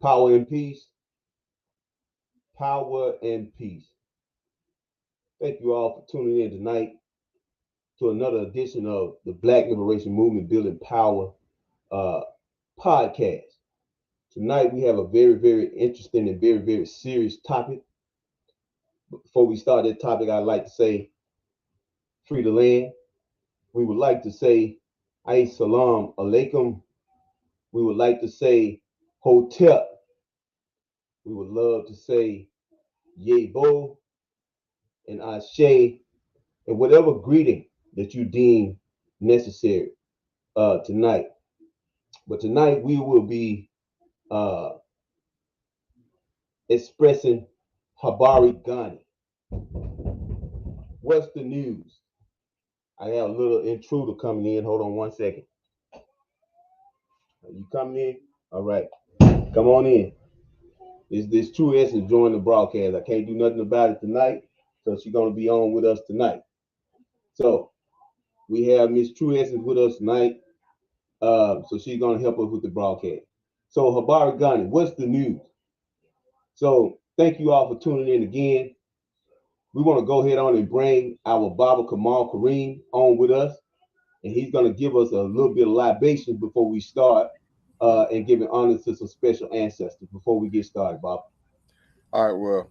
Power and peace. Power and peace. Thank you all for tuning in tonight to another edition of the Black Liberation Movement Building Power uh, podcast. Tonight we have a very, very interesting and very, very serious topic. But before we start that topic, I'd like to say free the land. We would like to say Ay Salam Alaikum. We would like to say Hotep. We would love to say Yebo and Ashe and whatever greeting that you deem necessary tonight. But tonight we will be uh, expressing Habari Ghani. What's the news? I have a little intruder coming in. Hold on one second. Are you coming in? All right. Come on in. This True Essence joined the broadcast. I can't do nothing about it tonight, so she's going to be on with us tonight. So we have Miss True Essence with us tonight. So she's going to help us with the broadcast. So Habari Ghani, what's the news? So thank you all for tuning in again. We want to go ahead on and bring our Baba Kamal Kareem on with us, and he's going to give us a little bit of libation before we start and giving honor to some special ancestors before we get started, Bob. All right, well,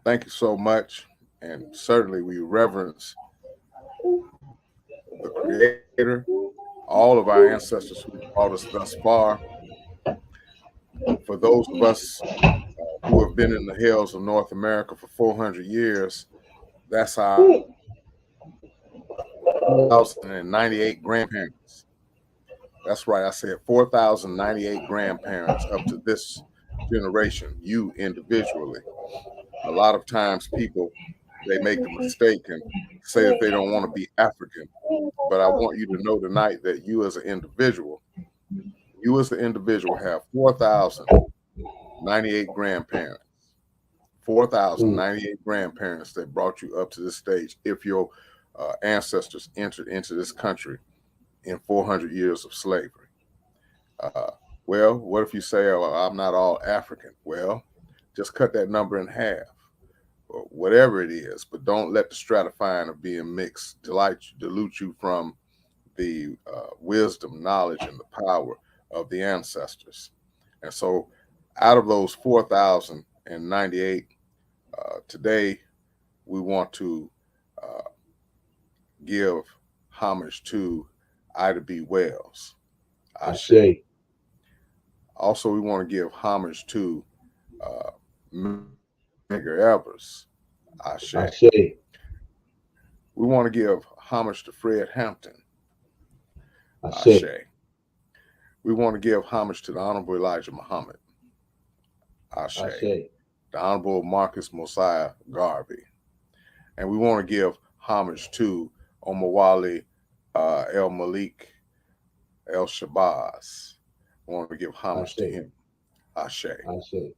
thank you so much. And certainly we reverence the Creator, all of our ancestors who brought us thus far. For those of us who have been in the hills of North America for 400 years, that's our 4,098 grandparents. That's right, I said 4,098 grandparents up to this generation, you individually. A lot of times people, they make the mistake and say that they don't want to be African. But I want you to know tonight that you as an individual have 4,098 grandparents. 4,098 grandparents that brought you up to this stage if your ancestors entered into this country in 400 years of slavery. Well, what if you say, oh, I'm not all African? Well, just cut that number in half, or whatever it is, but don't let the stratifying of being mixed dilute you from the wisdom, knowledge, and the power of the ancestors. And so out of those 4,098, today we want to give homage to Ida B. Wells. Ashe. Also, we want to give homage to Medgar Evers. Ashe. Ashe. We want to give homage to Fred Hampton. Ashe. Ashe. We want to give homage to the Honorable Elijah Muhammad. Ashe. Ashe. The Honorable Marcus Mosiah Garvey. And we want to give homage to Omawali El Malik El Shabazz. We want to give homage Ashe. to him. Ashe. Ashe.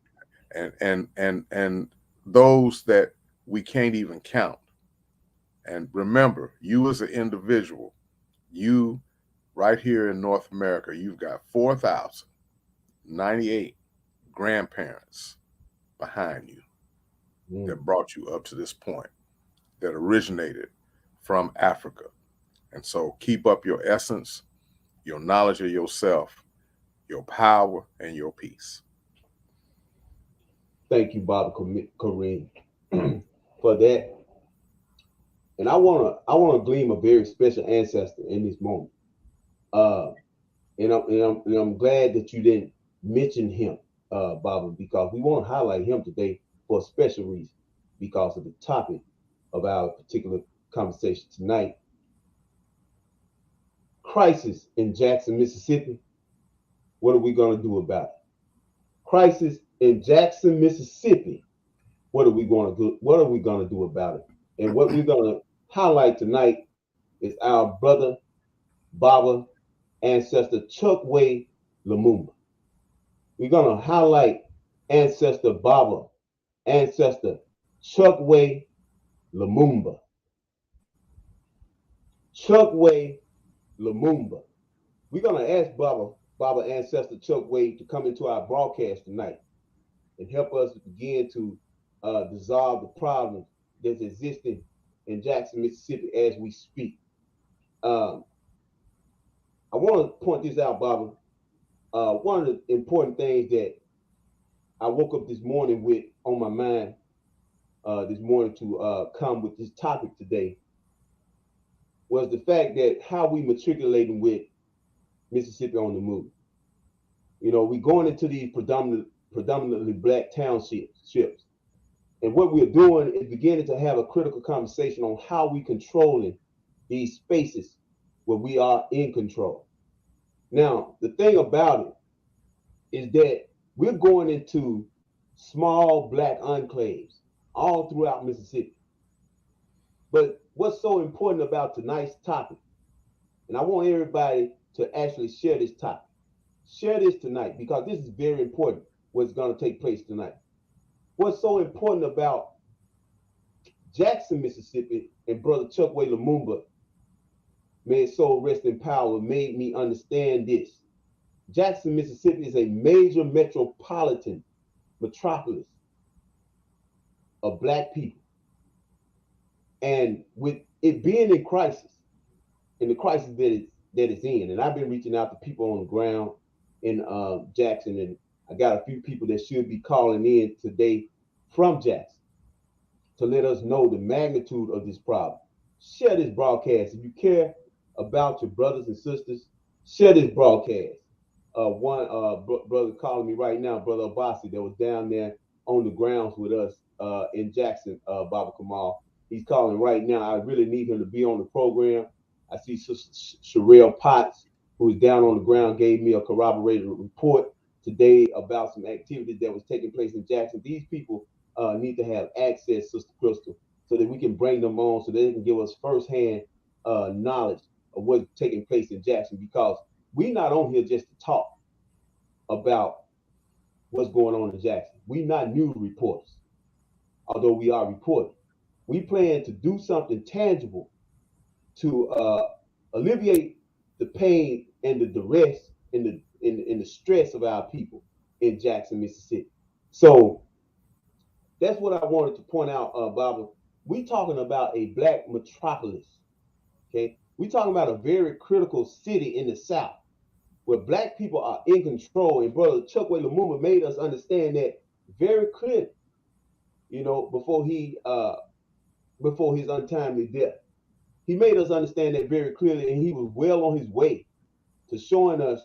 And those that we can't even count. And remember, you as an individual, you right here in North America, you've got 4,098 grandparents behind you that brought you up to this point, that originated from Africa. And so keep up your essence, your knowledge of yourself, your power, and your peace. Thank you, Baba Kareem, for that. And I wanna glean a very special ancestor in this moment. And I'm glad that you didn't mention him, Baba, because we want to highlight him today for a special reason, because of the topic of our particular conversation tonight. Crisis in Jackson, Mississippi. What are we going to do about it? Crisis in Jackson, Mississippi. What are we going to do? What are we going to do about it? And what we're going to highlight tonight is our brother, Baba, ancestor Chokwe Lumumba. We're going to highlight ancestor Baba, ancestor Chokwe Lumumba. Chokwe Lumumba. We're going to ask Baba ancestor Chokwe to come into our broadcast tonight and help us begin to dissolve the problems that's existing in Jackson, Mississippi as we speak. Um, I want to point this out, Barbara. One of the important things that I woke up this morning with on my mind this morning to come with this topic today was the fact that how we matriculating with Mississippi on the Move. You know, we going into these predominantly black townships, and what we're doing is beginning to have a critical conversation on how we controlling these spaces where we are in control. Now, the thing about it is that we're going into small black enclaves all throughout Mississippi. But what's so important about tonight's topic, and I want everybody to actually share this topic, share this tonight because this is very important what's going to take place tonight. What's so important about Jackson, Mississippi, and Brother Chuckway Lumumba, may his soul rest in power, made me understand this. Jackson, Mississippi is a major metropolitan metropolis of black people. And with it being in crisis, in the crisis that it's in, and I've been reaching out to people on the ground in Jackson, and I got a few people that should be calling in today from Jackson to let us know the magnitude of this problem. Share this broadcast. If you care about your brothers and sisters, share this broadcast. One brother calling me right now, Brother Abasi, that was down there on the grounds with us in Jackson, Baba Kamal. He's calling right now. I really need him to be on the program. I see Sister Sherelle Potts, who is down on the ground, gave me a corroborated report today about some activities that was taking place in Jackson. These people need to have access, Sister Crystal, so that we can bring them on so they can give us firsthand knowledge of what's taking place in Jackson, because we're not on here just to talk about what's going on in Jackson. We're not news reporters, although we are reporting. We plan to do something tangible to alleviate the pain and the duress and the stress of our people in Jackson, Mississippi. So that's what I wanted to point out, Barbara. We talking about a black metropolis. Okay, we talking about a very critical city in the South where black people are in control. And Brother Chuckway Lumumba made us understand that very clearly, you know, before his untimely death. He made us understand that very clearly, and he was well on his way to showing us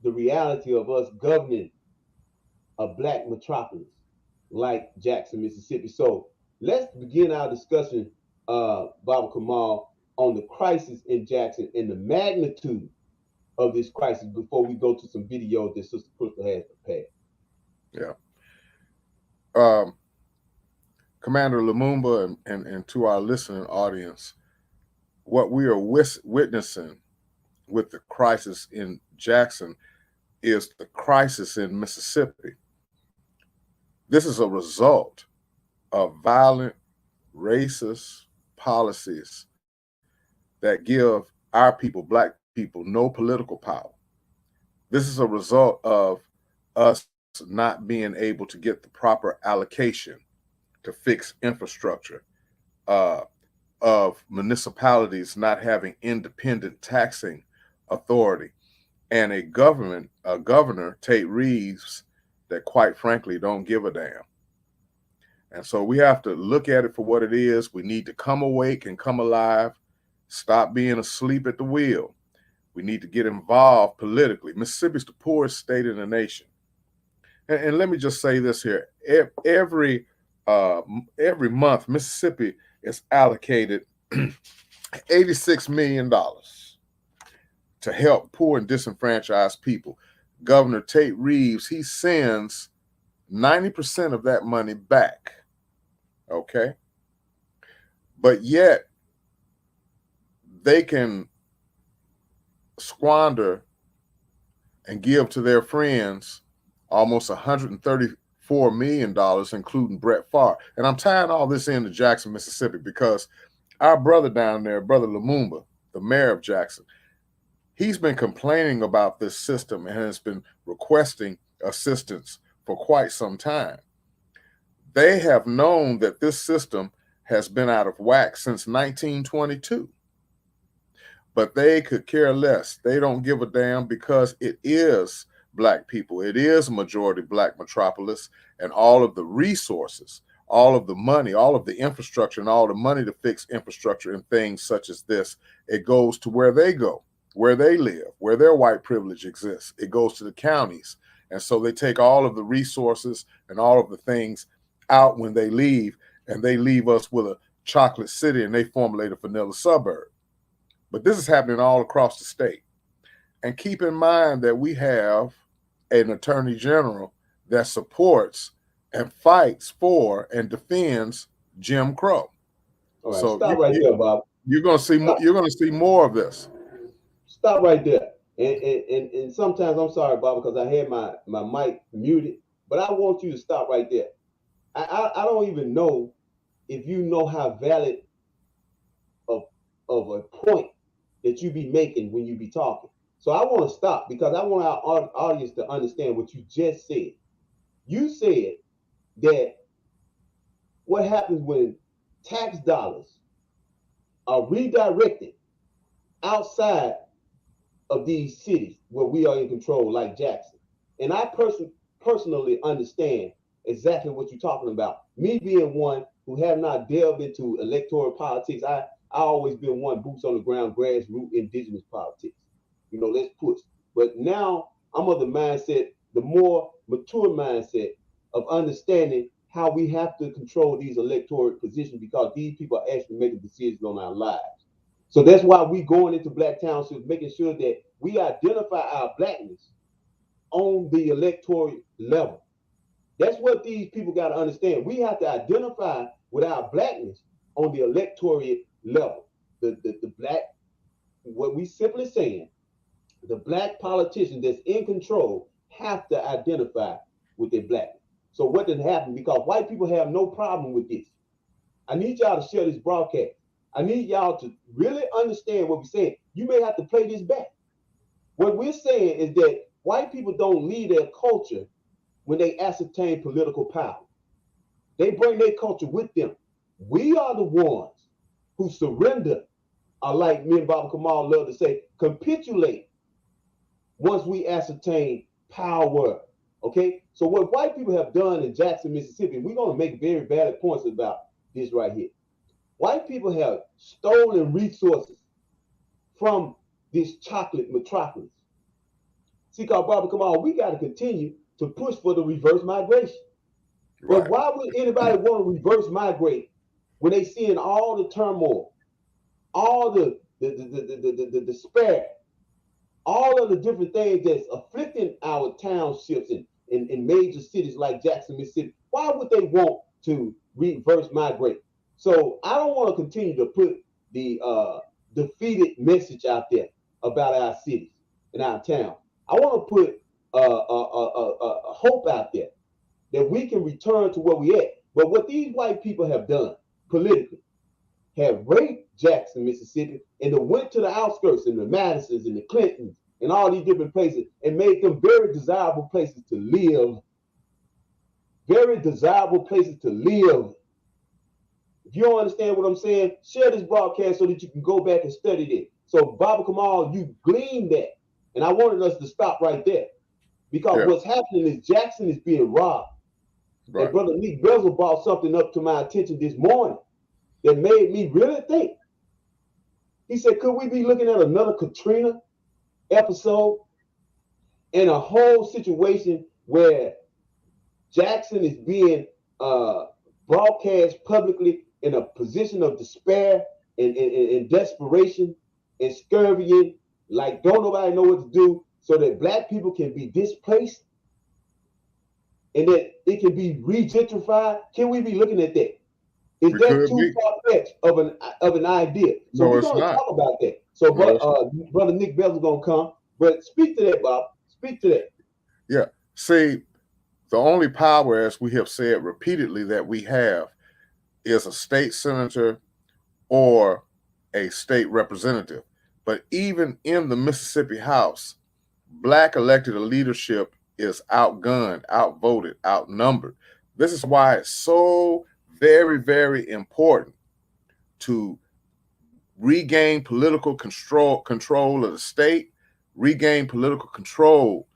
the reality of us governing a black metropolis like Jackson, Mississippi. So let's begin our discussion, Baba Kamal, on the crisis in Jackson and the magnitude of this crisis before we go to some videos that Sister Crystal has prepared. Yeah. Commander Lumumba and to our listening audience, what we are witnessing with the crisis in Jackson is the crisis in Mississippi. This is a result of violent, racist policies that give our people, black people, no political power. This is a result of us not being able to get the proper allocation to fix infrastructure, of municipalities not having independent taxing authority, and a governor, Tate Reeves, that quite frankly don't give a damn. And so we have to look at it for what it is. We need to come awake and come alive, stop being asleep at the wheel. We need to get involved politically. Mississippi is the poorest state in the nation. And let me just say this here. Every month, Mississippi is allocated $86 million to help poor and disenfranchised people. Governor Tate Reeves, he sends 90% of that money back. Okay? But yet, they can squander and give to their friends almost $134 million, including Brett Favre. And I'm tying all this into Jackson, Mississippi, because our brother down there, Brother Lumumba, the mayor of Jackson, he's been complaining about this system and has been requesting assistance for quite some time. They have known that this system has been out of whack since 1922. But they could care less. They don't give a damn because it is Black people. It is a majority Black metropolis, and all of the resources, all of the money, all of the infrastructure, and all the money to fix infrastructure and things such as this, it goes to where they go, where they live, where their white privilege exists. It goes to the counties. And so they take all of the resources and all of the things out when they leave, and they leave us with a chocolate city, and they formulate a vanilla suburb. But this is happening all across the state. And keep in mind that we have an attorney general that supports and fights for and defends Jim Crow. All right, So stop right there, Bob. you're going to see more. You're going to see more of this. Stop right there. And sometimes I'm sorry, Bob, because I had my mic muted, but I want you to stop right there. I don't even know if you know how valid of a point that you be making when you be talking. So I want to stop because I want our audience to understand what you just said. You said that what happens when tax dollars are redirected outside of these cities where we are in control, like Jackson. And I personally understand exactly what you're talking about. Me being one who have not delved into electoral politics, I always been one boots on the ground, grassroots indigenous politics. You know, let's push. But now I'm of the mindset, the more mature mindset of understanding how we have to control these electoral positions because these people are actually making decisions on our lives. So that's why we going into black townships, making sure that we identify our blackness on the electoral level. That's what these people got to understand. We have to identify with our blackness on the electoral level. The black, what we simply saying, the black politicians that's in control have to identify with their blackness. So what did happen? Because white people have no problem with this. I need y'all to share this broadcast. I need y'all to really understand what we're saying. You may have to play this back. What we're saying is that white people don't leave their culture when they ascertain political power. They bring their culture with them. We are the ones who surrender, or like me and Baba Kamal love to say, capitulate once we ascertain power. Okay? So what white people have done in Jackson, Mississippi, we're going to make very valid points about this right here. White people have stolen resources from this chocolate metropolis. See, called Baba Kamal, we got to continue to push for the reverse migration. But Right. why would anybody want to reverse migrate when they seeing all the turmoil, all the despair, all of the different things that's afflicting our townships in major cities like Jackson, Mississippi? Why would they want to reverse migrate? So I don't want to continue to put the defeated message out there about our cities and our town. I want to put hope out there that we can return to where we at. But what these white people have done politically have raped Jackson, Mississippi, and then went to the outskirts and the Madisons and the Clintons and all these different places and made them very desirable places to live. Very desirable places to live. If you don't understand what I'm saying, share this broadcast so that you can go back and study it. So, Baba Kamal, you gleaned that. And I wanted us to stop right there. Because what's happening is Jackson is being robbed. Right. And Brother Nick Bezel brought something up to my attention this morning that made me really think. He said, could we be looking at another Katrina episode in a whole situation where Jackson is being broadcast publicly in a position of despair and desperation and scurvying, like don't nobody know what to do, so that black people can be displaced and that it can be regentrified? Can we be looking at that? Is that too far-fetched of an idea? So we're going to talk about that. So Brother Nick Bell is going to come. But speak to that, Bob. Speak to that. Yeah. See, the only power, as we have said repeatedly, that we have is a state senator or a state representative. But even in the Mississippi House, black elected leadership is outgunned, outvoted, outnumbered. This is why it's so very, very important to regain political control of the state, regain political control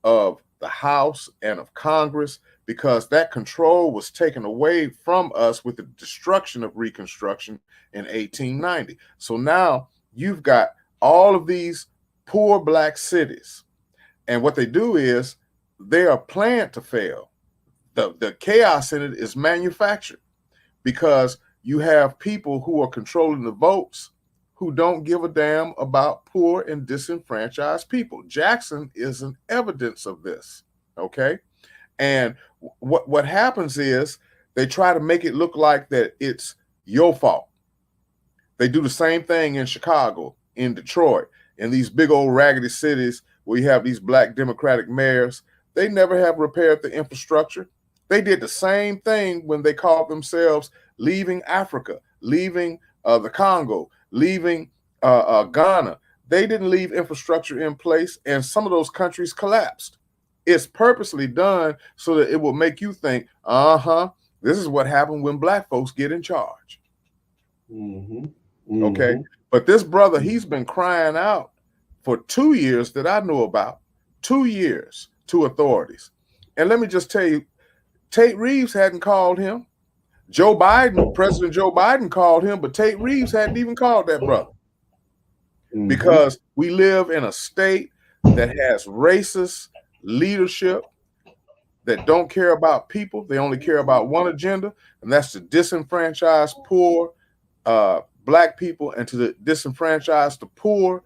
of the House and of Congress, because that control was taken away from us with the destruction of Reconstruction in 1890. So now you've got all of these poor black cities, and what they do is they are planned to fail. The chaos in it is manufactured because you have people who are controlling the votes who don't give a damn about poor and disenfranchised people. Jackson is an evidence of this, okay? And what happens is they try to make it look like that it's your fault. They do the same thing in Chicago, in Detroit, in these big old raggedy cities where you have these black Democratic mayors. They never have repaired the infrastructure. They did the same thing when they called themselves leaving Africa, leaving the Congo, leaving Ghana. They didn't leave infrastructure in place, and some of those countries collapsed. It's purposely done so that it will make you think, this is what happened when black folks get in charge. Mm-hmm. Okay. Mm-hmm. But this brother, he's been crying out for 2 years that I know about, 2 years to authorities. And let me just tell you, Tate Reeves hadn't called him. President Joe Biden called him, but Tate Reeves hadn't even called that brother. Mm-hmm. Because we live in a state that has racist leadership that don't care about people. They only care about one agenda, and that's to disenfranchise poor black people and to disenfranchise the poor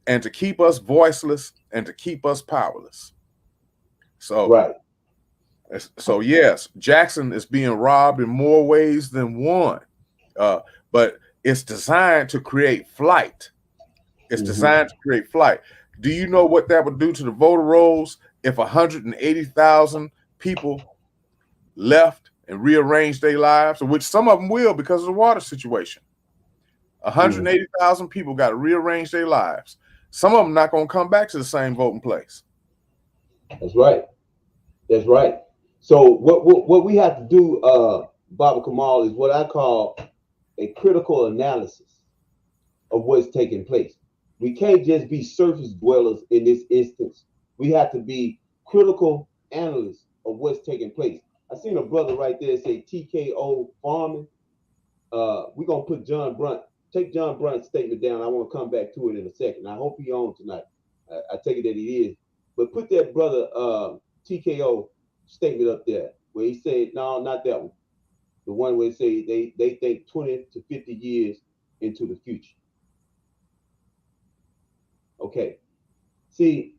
and to keep us voiceless and to keep us powerless. So, right. So yes, Jackson is being robbed in more ways than one, but it's designed to create flight. It's designed to create flight. Do you know what that would do to the voter rolls if 180,000 people left and rearranged their lives, which some of them will because of the water situation? 180,000 people got to rearrange their lives. Some of them not going to come back to the same voting place. That's right. That's right. So what we have to do, Baba Kamal, is what I call a critical analysis of what's taking place. We can't just be surface dwellers in this instance. We have to be critical analysts of what's taking place. I seen a brother right there say TKO farming. We're gonna put take John Brunt's statement down. I want to come back to it in a second. I hope he on tonight. I take it that he is. But put that brother TKO statement up there where he said, no, not that one. The one where he say they think 20 to 50 years into the future. Okay. See,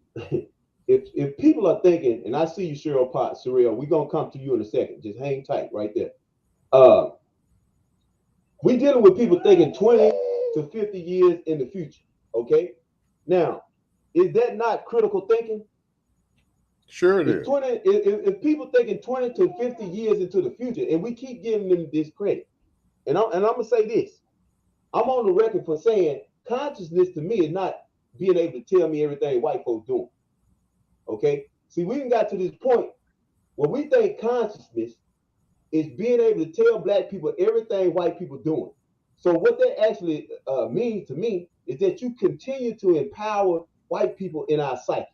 if people are thinking, and I see you, Cheryl Pot, Surreal, we're gonna come to you in a second. Just hang tight right there. We dealing with people thinking 20 to 50 years in the future. Okay. Now, is that not critical thinking? Sure it is. If people thinking 20 to 50 years into the future, and we keep giving them this credit, and I'm gonna say this, I'm on the record for saying consciousness to me is not being able to tell me everything white folks doing. Okay, see, we got to this point where we think consciousness is being able to tell black people everything white people doing. So what that actually means to me is that you continue to empower white people in our psyche.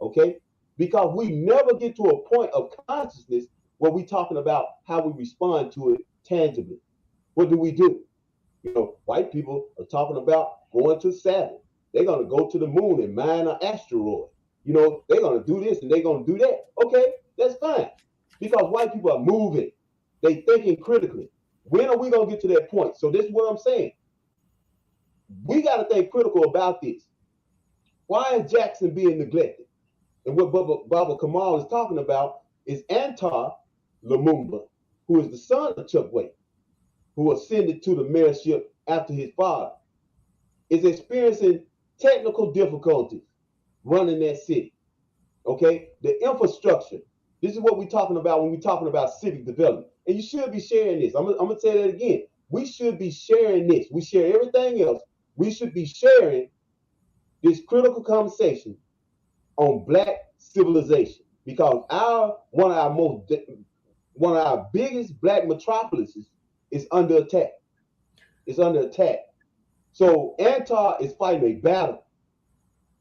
Okay, because we never get to a point of consciousness where we're talking about how we respond to it tangibly. What do? You know, white people are talking about going to Saturn. They're going to go to the moon and mine an asteroid. You know, they're going to do this and they're going to do that. Okay, that's fine. Because white people are moving. They thinking critically. When are we going to get to that point? So this is what I'm saying. We got to think critical about this. Why is Jackson being neglected? And what Baba Kamal is talking about is Antar Lumumba, who is the son of Chukwe, who ascended to the mayorship after his father, is experiencing technical difficulties running that city. Okay, the infrastructure. This is what we're talking about when we're talking about civic development. And you should be sharing this. I'm gonna say that again. We should be sharing this. We share everything else. We should be sharing this critical conversation on black civilization. because one of our biggest black metropolises is under attack. It's under attack. So Antar is fighting a battle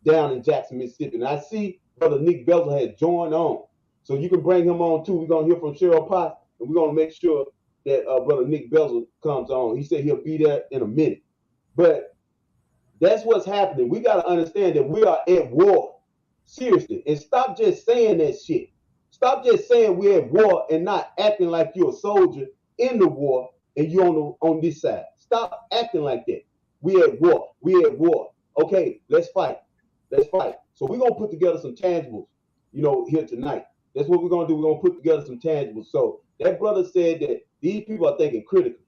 down in Jackson, Mississippi. And I see Brother Nick Belzer has joined on. So you can bring him on too. We're going to hear from Cheryl Potts, and we're going to make sure that Brother Nick Belzer comes on. He said he'll be there in a minute. But that's what's happening. We got to understand that we are at war. Seriously. And stop just saying that shit. Stop just saying we're at war and not acting like you're a soldier in the war and you're on this side. Stop acting like that. We at war. We at war. Okay, let's fight. Let's fight. So we're gonna put together some tangibles, here tonight. That's what we're gonna do. We're gonna put together some tangibles. So that brother said that these people are thinking critically.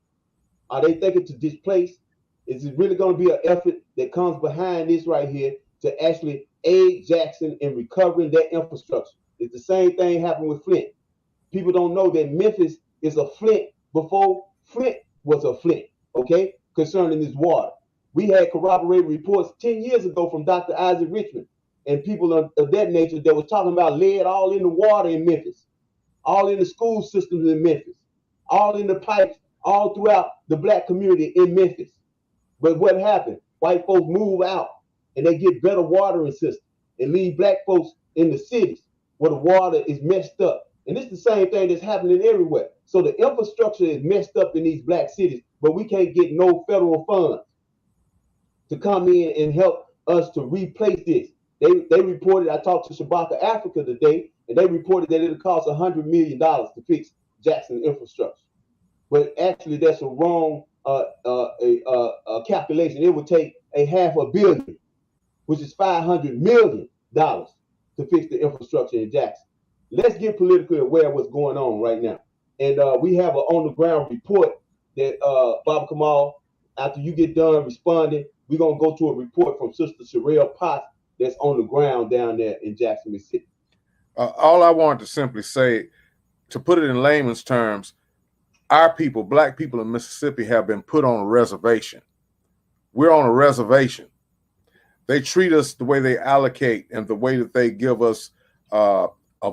Are they thinking to displace? Is it really gonna be an effort that comes behind this right here to actually aid Jackson in recovering their infrastructure? It's the same thing happened with Flint. People don't know that Memphis is a Flint before Flint was a Flint, okay, concerning this water. We had corroborated reports 10 years ago from Dr. Isaac Richmond and people of that nature that was talking about lead all in the water in Memphis, all in the school systems in Memphis, all in the pipes, all throughout the black community in Memphis. But what happened? White folks move out and they get better watering systems and leave black folks in the cities where the water is messed up. And it's the same thing that's happening everywhere. So the infrastructure is messed up in these black cities, but we can't get no federal funds to come in and help us to replace this. They reported, I talked to Shabaka Africa today, and they reported that it'll cost $100 million to fix Jackson infrastructure. But actually, that's a wrong calculation. It would take $500 million, which is $500 million to fix the infrastructure in Jackson. Let's get politically aware of what's going on right now. And we have an on-the-ground report that Baba Kamal, after you get done responding, we're going to go to a report from Sister Sherelle Potts that's on the ground down there in Jackson, Mississippi. All I wanted to simply say, to put it in layman's terms, our people, black people in Mississippi, have been put on a reservation. We're on a reservation. They treat us the way they allocate and the way that they give us a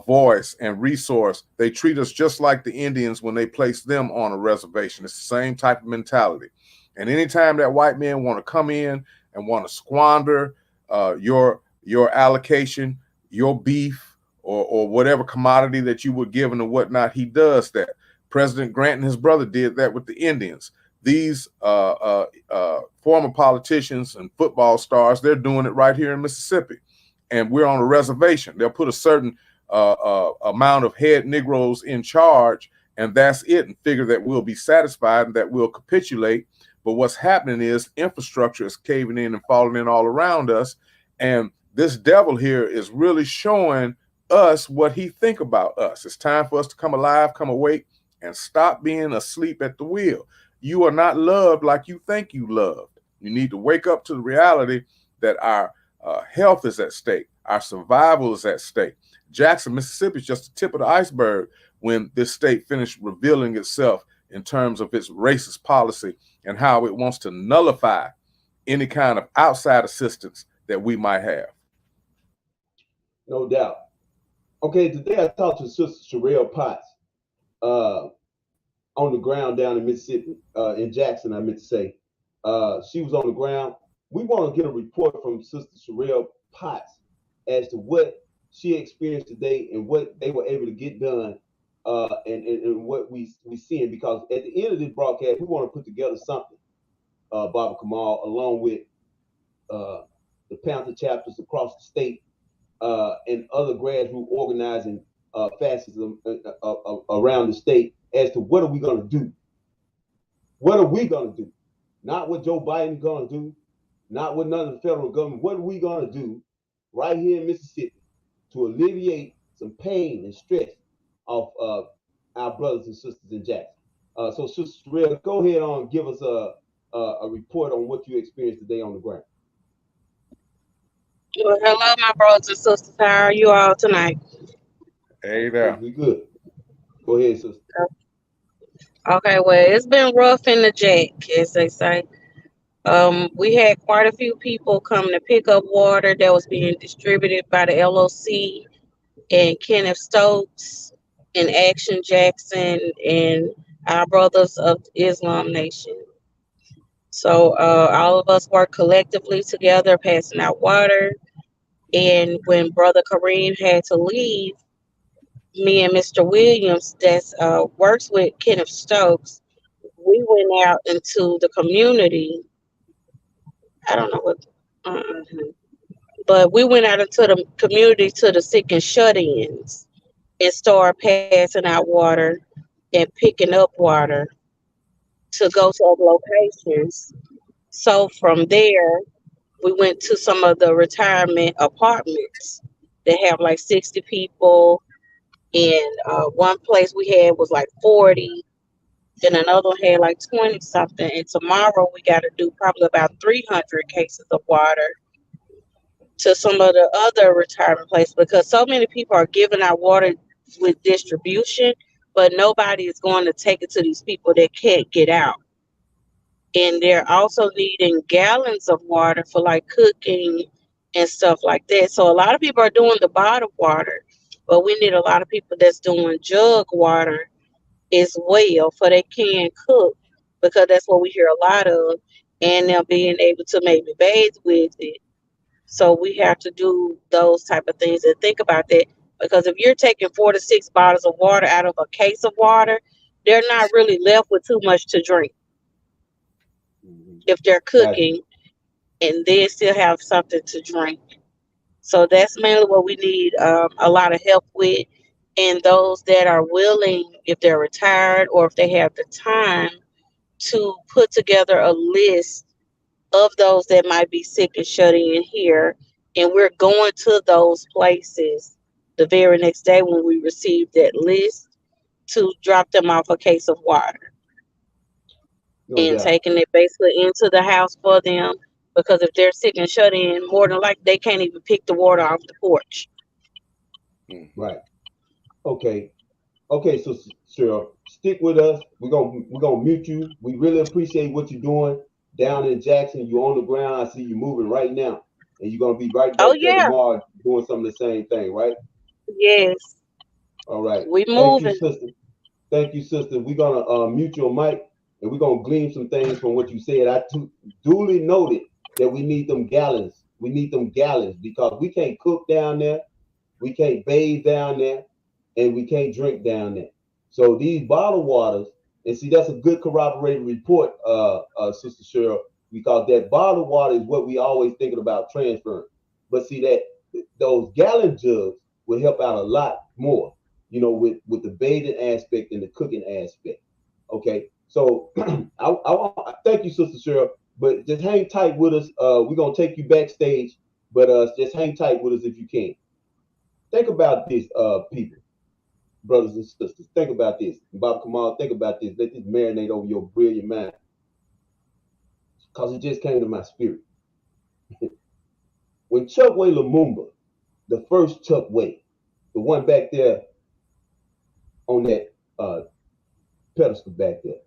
voice and resource. They treat us just like the Indians when they place them on a reservation. It's the same type of mentality. And anytime that white men want to come in and want to squander your allocation, your beef, or whatever commodity that you were given or whatnot, he does that. President Grant and his brother did that with the Indians. These former politicians and football stars, they're doing it right here in Mississippi. And we're on a reservation. They'll put a certain amount of head Negroes in charge, and that's it, and figure that we'll be satisfied and that we'll capitulate. But what's happening is infrastructure is caving in and falling in all around us. And this devil here is really showing us what he think about us. It's time for us to come alive, come awake, and stop being asleep at the wheel. You are not loved like you think you loved. You need to wake up to the reality that our health is at stake. Our survival is at stake. Jackson, Mississippi is just the tip of the iceberg when this state finished revealing itself in terms of its racist policy and how it wants to nullify any kind of outside assistance that we might have. No doubt. Okay, today I talked to Sister Sherelle Potts on the ground down in Mississippi, in Jackson, I meant to say. She was on the ground. We want to get a report from Sister Sherelle Potts as to what she experienced today and what they were able to get done and what we seeing, because at the end of this broadcast, we want to put together something, Baba Kamal, along with the Panther chapters across the state and other grassroots organizing facets around the state as to what are we going to do? What are we going to do? Not what Joe Biden's going to do, not what none of the federal government. What are we going to do right here in Mississippi to alleviate some pain and stress of our brothers and sisters in Jackson? So, Sister Sherelle, go ahead on and give us a report on what you experienced today on the ground. Well, hello, my brothers and sisters. How are you all tonight? Hey there. We good. Go ahead, sister. Okay, well, it's been rough in the jack, as they say. We had quite a few people come to pick up water that was being distributed by the LOC and Kenneth Stokes and Action Jackson and our brothers of Islam Nation. So all of us work collectively together, passing out water. And when Brother Kareem had to leave, me and Mr. Williams, that works with Kenneth Stokes, we went out into the community. I don't know what, but we went out into the community to the sick and shut-ins and started passing out water and picking up water to go to other locations. So from there, we went to some of the retirement apartments that have like 60 people. And one place we had was like 40, and another one had like 20 something. And tomorrow we got to do probably about 300 cases of water to some of the other retirement places because so many people are giving out water with distribution, but nobody is going to take it to these people that can't get out. And they're also needing gallons of water for like cooking and stuff like that. So a lot of people are doing the bottled water, but we need a lot of people that's doing jug water as well for they can cook because that's what we hear a lot of, and them being able to maybe bathe with it. So we have to do those type of things and think about that because if you're taking 4 to 6 bottles of water out of a case of water, they're not really left with too much to drink Mm-hmm. if they're Gotcha. cooking and then still have something to drink. So that's mainly what we need a lot of help with. And those that are willing, if they're retired or if they have the time, to put together a list of those that might be sick and shut in here. And we're going to those places the very next day when we receive that list to drop them off a case of water No and doubt. taking it basically into the house for them. Because if they're sick and shut in, more than likely they can't even pick the water off the porch. Mhm. Right. Okay. Okay, so Cheryl, stick with us. We're gonna mute you. We really appreciate what you're doing down in Jackson. You're on the ground. I see you moving right now, and you're gonna be right Oh back there yeah, tomorrow doing some of the same thing, right? yes, All right. we Thank you, moving. sister. Thank you, sister. We're gonna mute your mic, and we're gonna glean some things from what you said. Duly noted that we need them gallons. We need them gallons because we can't cook down there. We can't bathe down there, and we can't drink down there. So these bottled waters, and see, that's a good corroborated report, Sister Cheryl, because that bottled water is what we always thinking about transferring. But see that those gallon jugs will help out a lot more, with the bathing aspect and the cooking aspect. Okay, so I thank you, Sister Cheryl, but just hang tight with us. We're gonna take you backstage, but just hang tight with us if you can. Think about this, people, brothers and sisters. Think about this. Bob Kamal, think about this. Let this marinate over your brilliant mind. Because it just came to my spirit. When Chuckway Lumumba, the first Chuckway, the one back there on that pedestal back there,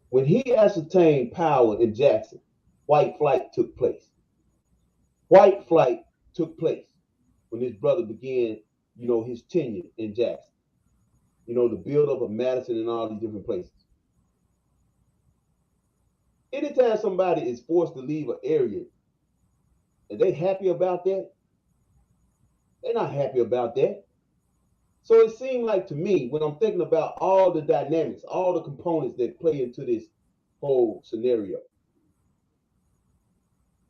when he ascertained power in Jackson, white flight took place. White flight took place when his brother began, his tenure in Jackson. The buildup of Madison and all these different places. Anytime somebody is forced to leave an area, and they happy about that, they're not happy about that. So it seemed like to me, when I'm thinking about all the dynamics, all the components that play into this whole scenario,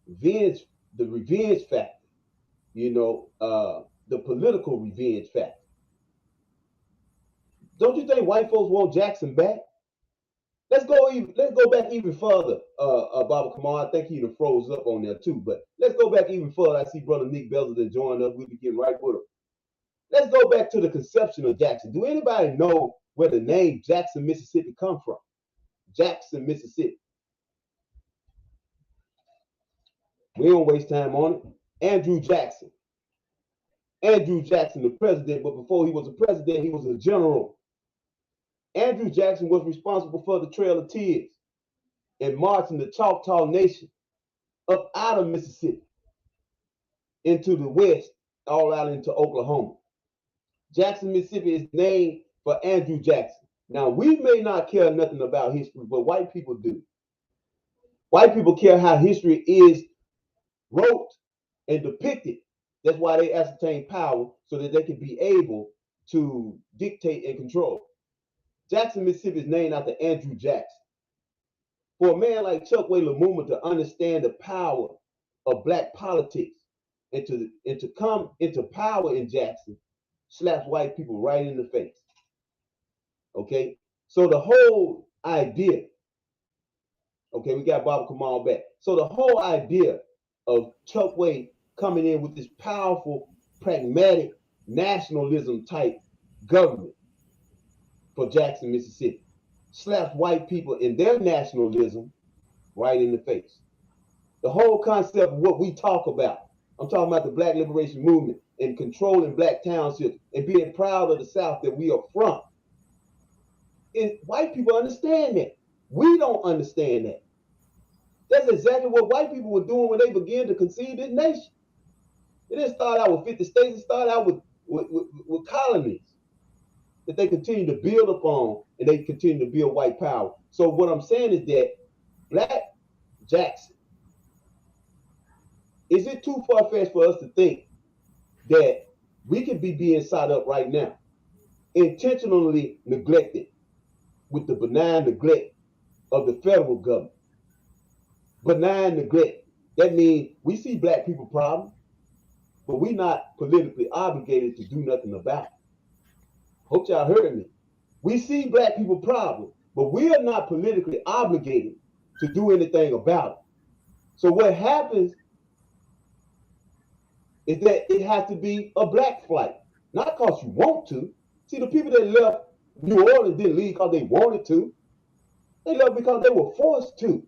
revenge, the revenge factor, the political revenge factor. Don't you think white folks want Jackson back? Let's go back even further. Baba Kamal, I think he done froze up on there too. But let's go back even further. I see Brother Nick Belzer joined us. We'll be getting right with him. Let's go back to the conception of Jackson. Do anybody know where the name Jackson, Mississippi come from? Jackson, Mississippi. We don't waste time on it. Andrew Jackson. Andrew Jackson, the president, but before he was a president, he was a general. Andrew Jackson was responsible for the Trail of Tears and marching the Choctaw Nation up out of Mississippi into the West all out into Oklahoma. Jackson, Mississippi is named for Andrew Jackson. Now, we may not care nothing about history, but white people do. White people care how history is wrote and depicted. That's why they ascertain power so that they can be able to dictate and control. Jackson, Mississippi is named after Andrew Jackson. For a man like Chokwe Lumumba to understand the power of black politics and to come into power in Jackson slaps white people right in the face. Okay? So the whole idea, okay, we got Baba Kamal back. So the whole idea of Chokwe coming in with this powerful, pragmatic, nationalism type government for Jackson, Mississippi, slaps white people in their nationalism right in the face. The whole concept of what we talk about, I'm talking about the Black Liberation Movement and controlling black townships and being proud of the South that we are from. And white people understand that. We don't understand that. That's exactly what white people were doing when they began to conceive this nation. It didn't start out with 50 states, it started out with colonies that they continue to build upon and they continue to build white power. So what I'm saying is that Black Jackson, is it too far-fetched for us to think that we could be being side up right now, intentionally neglected with the benign neglect of the federal government? Benign neglect. That means we see black people problems, but we're not politically obligated to do nothing about it. Hope y'all heard me. We see black people problems, but we are not politically obligated to do anything about it. So what happens is that it has to be a black flight, not because you want to. See, the people that left New Orleans didn't leave because they wanted to. They left because they were forced to.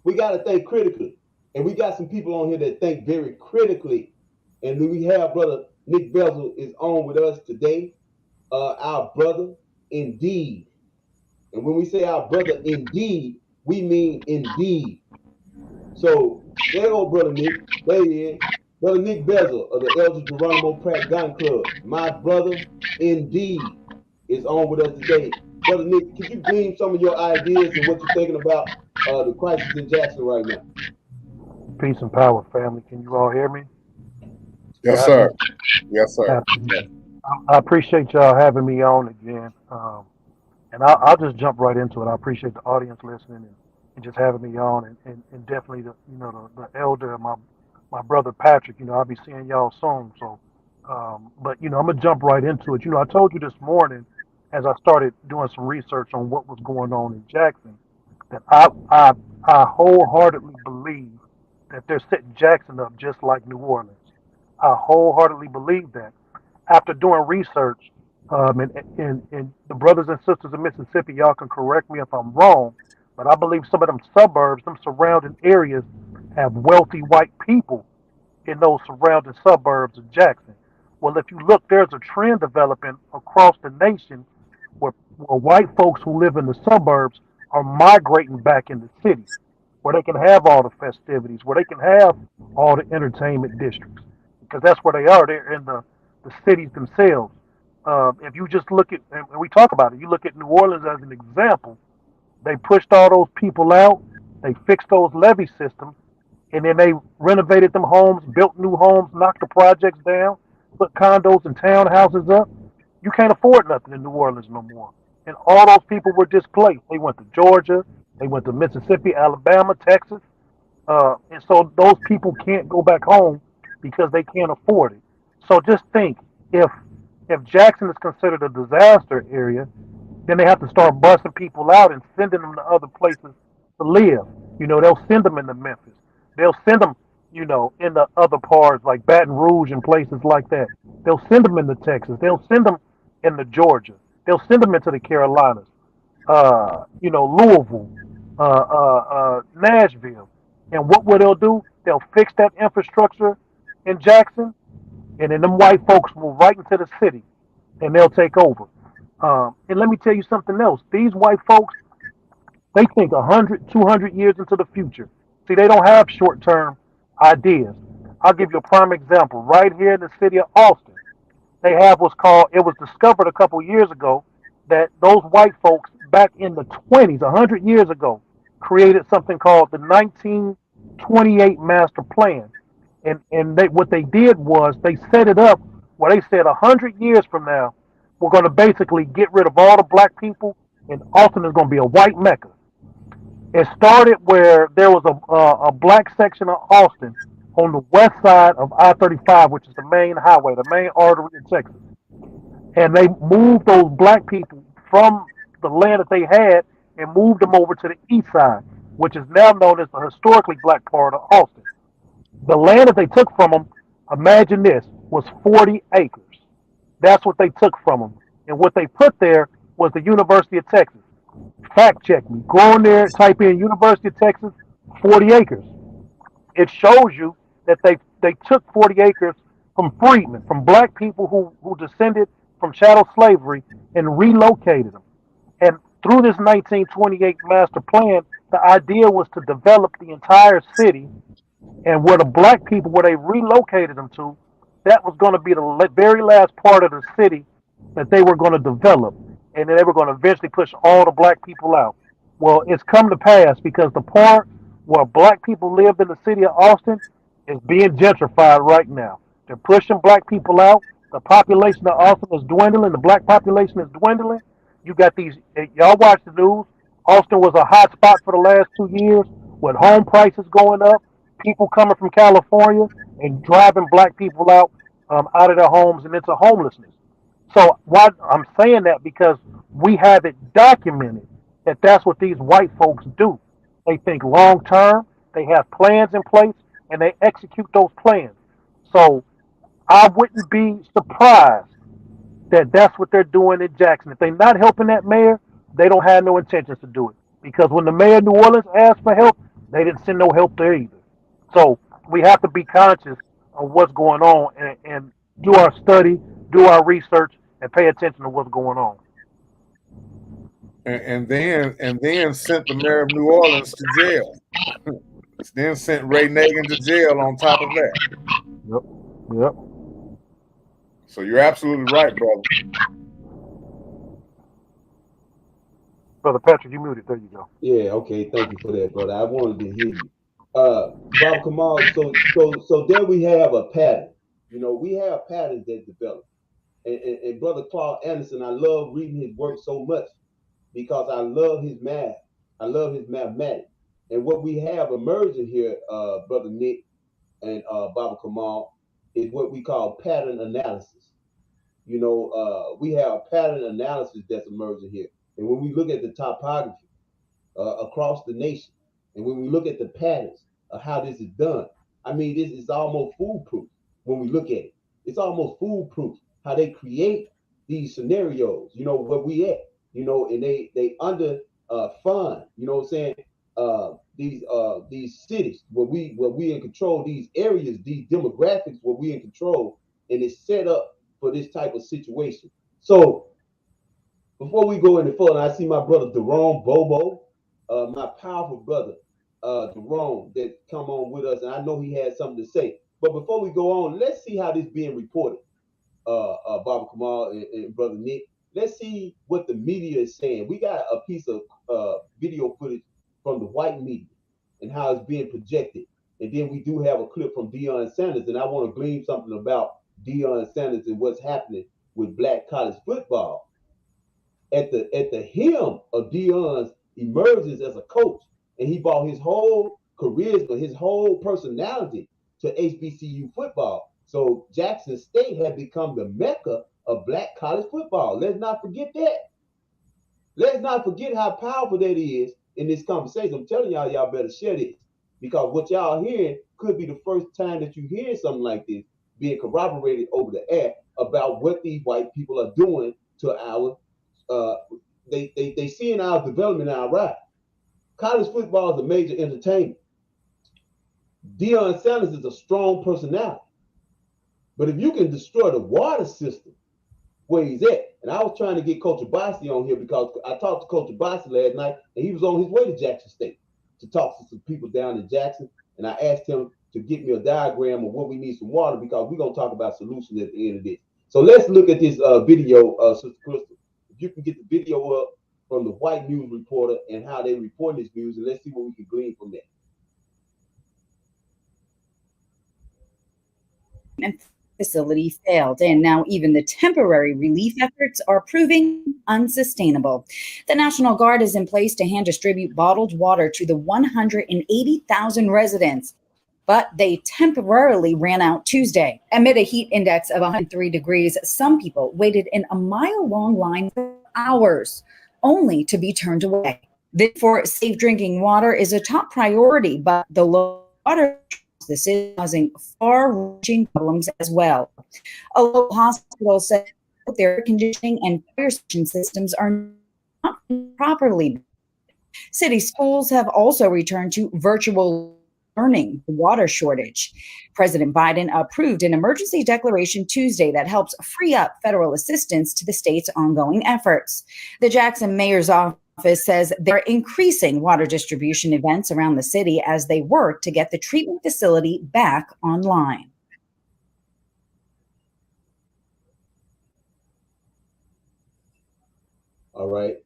We got to think critically. And we got some people on here that think very critically. And we have brother Nick Bezel is on with us today. Our brother indeed. And when we say our brother indeed, we mean indeed. So there you go, brother Nick. There he is. Brother Nick Bezel of the Elder Geronimo Pratt Gun Club. My brother indeed is on with us today. Brother Nick, could you glean some of your ideas and what you're thinking about the crisis in Jackson right now? Peace and power, family. Can you all hear me? Yes, sir. Yes, sir. Yes. I appreciate y'all having me on again. And I'll just jump right into it. I appreciate the audience listening and just having me on, and definitely the elder, my brother Patrick. I'll be seeing y'all soon. So, but I'm gonna jump right into it. I told you this morning as I started doing some research on what was going on in Jackson that I wholeheartedly believe that they're setting Jackson up just like New Orleans. I wholeheartedly believe that. After doing research, and the brothers and sisters of Mississippi, y'all can correct me if I'm wrong, but I believe some of them suburbs, them surrounding areas, have wealthy white people in those surrounding suburbs of Jackson. Well, if you look, there's a trend developing across the nation where white folks who live in the suburbs are migrating back in the cities, where they can have all the festivities, where they can have all the entertainment districts, because that's where they are. They're in the cities themselves. If you just look at, and we talk about it, you look at New Orleans as an example. They pushed all those people out. They fixed those levee systems, and then they renovated them homes, built new homes, knocked the projects down, put condos and townhouses up. You can't afford nothing in New Orleans no more. And all those people were displaced. They went to Georgia, they went to Mississippi, Alabama, Texas, and so those people can't go back home because they can't afford it. So just think, if if Jackson is considered a disaster area, then they have to start busting people out and sending them to other places to live. They'll send them into Memphis. They'll send them, into other parts like Baton Rouge and places like that. They'll send them into Texas. They'll send them into Georgia. They'll send them into the Carolinas. Louisville, Nashville. And what will they'll do? They'll fix that infrastructure in Jackson, and then them white folks move right into the city, and they'll take over. And let me tell you something else. These white folks, they think 100, 200 years into the future. See, they don't have short-term ideas. I'll give you a prime example. Right here in the city of Austin, they have what's called, it was discovered a couple years ago that those white folks back in the 20s, 100 years ago, created something called the 1928 Master Plan. And what they did was they set it up where they said 100 years from now, we're going to basically get rid of all the black people, and Austin is going to be a white mecca. It started where there was a black section of Austin on the west side of I-35, which is the main highway, the main artery in Texas. And they moved those black people from the land that they had and moved them over to the east side, which is now known as the historically black part of Austin. The land that they took from them, imagine this, was 40 acres. That's what they took from them. And what they put there was the University of Texas. Fact check me. Go in there, type in University of Texas, 40 acres. It shows you that they took 40 acres from freedmen, from black people who descended from chattel slavery, and relocated them. And through this 1928 master plan, the idea was to develop the entire city, and where the black people, where they relocated them to, that was going to be the very last part of the city that they were going to develop, and then they were going to eventually push all the black people out. Well, it's come to pass because the part where black people lived in the city of Austin is being gentrified right now. They're pushing black people out. The population of Austin is dwindling. The black population is dwindling. You got these, y'all watch the news. Austin was a hot spot for the last 2 years with home prices going up, people coming from California and driving black people out of their homes and into homelessness. So why I'm saying that because we have it documented that that's what these white folks do. They think long term, they have plans in place, and they execute those plans. So I wouldn't be surprised that that's what they're doing in Jackson. If they're not helping that mayor, they don't have no intentions to do it. Because when the mayor of New Orleans asked for help, they didn't send no help there either. So we have to be conscious of what's going on, and do our study, do our research, and pay attention to what's going on. And then sent the mayor of New Orleans to jail. Then sent Ray Nagin to jail on top of that. Yep. Yep. So you're absolutely right, brother. Brother Patrick, you muted. There you go. Yeah, okay, thank you for that, brother. I wanted to hear you. Bob Kamal, so there we have a pattern. You know, we have patterns that develop. And Brother Claude Anderson, I love reading his work so much because I love his math. I love his mathematics. And what we have emerging here, Brother Nick and Baba Kamal, is what we call pattern analysis. You know, we have pattern analysis that's emerging here. And when we look at the topography across the nation, and when we look at the patterns of how this is done, I mean, this is almost foolproof when we look at it. It's almost foolproof how they create these scenarios, you know, where we at, you know, and they under fund, you know what I'm saying, these cities where we in control, these areas, these demographics where we in control, and it's set up for this type of situation. So before we go any further, I see my brother Jerome Bobo, my powerful brother Jerome, that come on with us, and I know he has something to say. But before we go on, let's see how this being reported, Baba Kamal and brother Nick. Let's see what the media is saying. We got a piece of video footage from the white media and how it's being projected, and then we do have a clip from Deion Sanders, and I want to glean something about Deion Sanders and what's happening with black college football. At the hem of Deion's emergence as a coach, and he brought his whole charisma, his whole personality to HBCU football. So Jackson State had become the mecca of black college football. Let's not forget that. Let's not forget how powerful that is in this conversation. I'm telling y'all better share this because what y'all hearing could be the first time that you hear something like this being corroborated over the air about what these white people are doing to our they seeing our development, our rise. College football is a major entertainment. Deion Sanders is a strong personality. But if you can destroy the water system where he's at, and I was trying to get Coach Abasi on here because I talked to Coach Abasi last night, and he was on his way to Jackson State to talk to some people down in Jackson. And I asked him to get me a diagram of what we need some water, because we're gonna talk about solutions at the end of this. So let's look at this video, Sister Crystal. If you can get the video up from the white news reporter and how they report this news, and let's see what we can glean from that. And facility failed, and now even the temporary relief efforts are proving unsustainable. The National Guard is in place to hand distribute bottled water to the 180,000 residents, but they temporarily ran out Tuesday. Amid a heat index of 103 degrees, some people waited in a mile-long line for hours, only to be turned away. Therefore, safe drinking water is a top priority, but the low water this is causing far-reaching problems as well. A local hospital said their air conditioning and fire station systems are not properly. City schools have also returned to virtual learning, the water shortage. President Biden approved an emergency declaration Tuesday that helps free up federal assistance to the state's ongoing efforts. The Jackson mayor's office says they're increasing water distribution events around the city as they work to get the treatment facility back online. All right.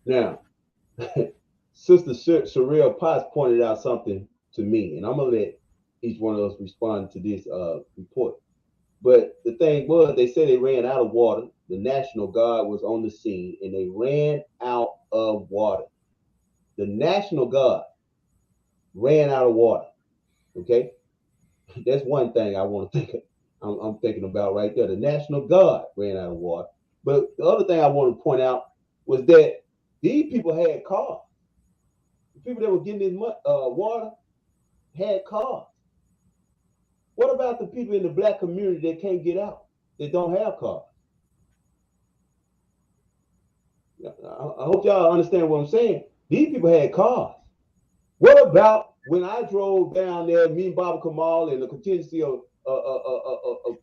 Now, Sister Sherelle Potts pointed out something to me, and I'm going to let each one of us respond to this report. But the thing was, they said they ran out of water. The National Guard was on the scene, and they ran out of water. The National Guard ran out of water. Okay, that's one thing I want to think. I'm thinking about right there. The National Guard ran out of water. But the other thing I want to point out was that these people had cars. The people that were getting this water had cars. What about the people in the black community that can't get out, that don't have cars? I hope y'all understand what I'm saying. These people had cars. What about when I drove down there, me and Baba Kamal, and the contingency of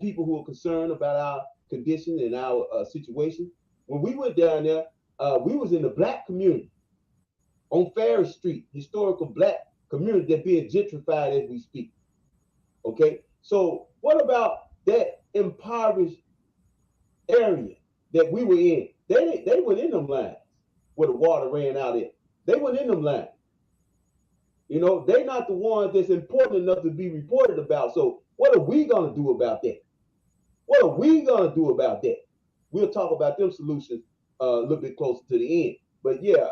people who are concerned about our condition and our situation? When we went down there, we was in the black community on Ferry Street, historical black community that's being gentrified as we speak. Okay, so what about that impoverished area that we were in? They went in them lines where the water ran out in. They went in them lines. You know, they're not the ones that's important enough to be reported about. So what are we gonna do about that? What are we gonna do about that? We'll talk about them solutions a little bit closer to the end. But yeah,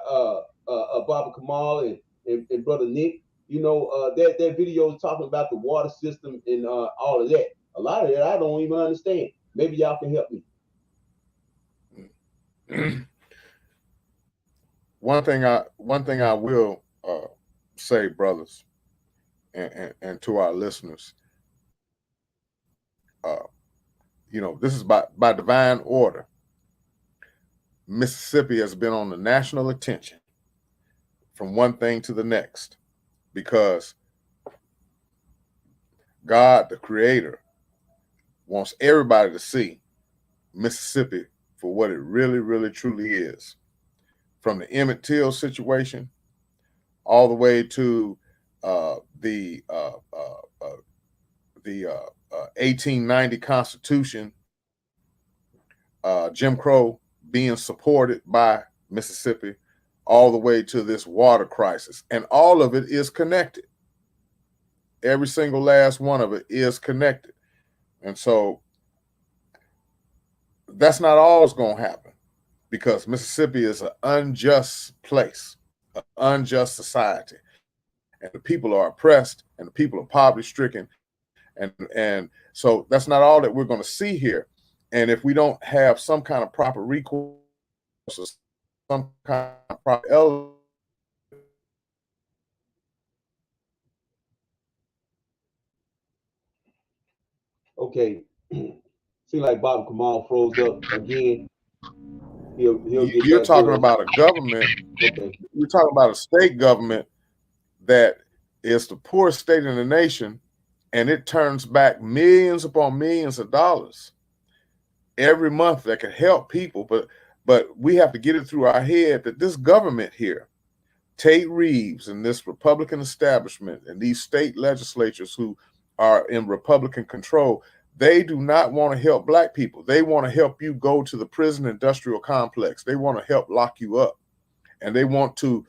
Baba Kamal and Brother Nick, you know, that video is talking about the water system and all of that. A lot of that I don't even understand. Maybe y'all can help me. One thing I will say, brothers, and to our listeners, you know, this is by divine order. Mississippi has been on the national attention from one thing to the next, because God, the Creator, wants everybody to see Mississippi for what it really, really, truly is. From the Emmett Till situation all the way to the 1890 Constitution, Jim Crow being supported by Mississippi, all the way to this water crisis. And all of it is connected. Every single last one of it is connected. And so that's not always going to happen, because Mississippi is an unjust place, an unjust society. And the people are oppressed, and the people are poverty-stricken. And so that's not all that we're going to see here. And if we don't have some kind of proper recourse, some kind of proper Okay. Seems like Baba Kamal froze up again. He'll get you're back talking with us. about a government. Okay. You're talking about a state government that is the poorest state in the nation, and it turns back millions upon millions of dollars every month that could help people. But we have to get it through our head that this government here Tate Reeves and this Republican establishment and these state legislatures who are in Republican control, they do not want to help black people. They want to help you go to the prison industrial complex. They want to help lock you up, and they want to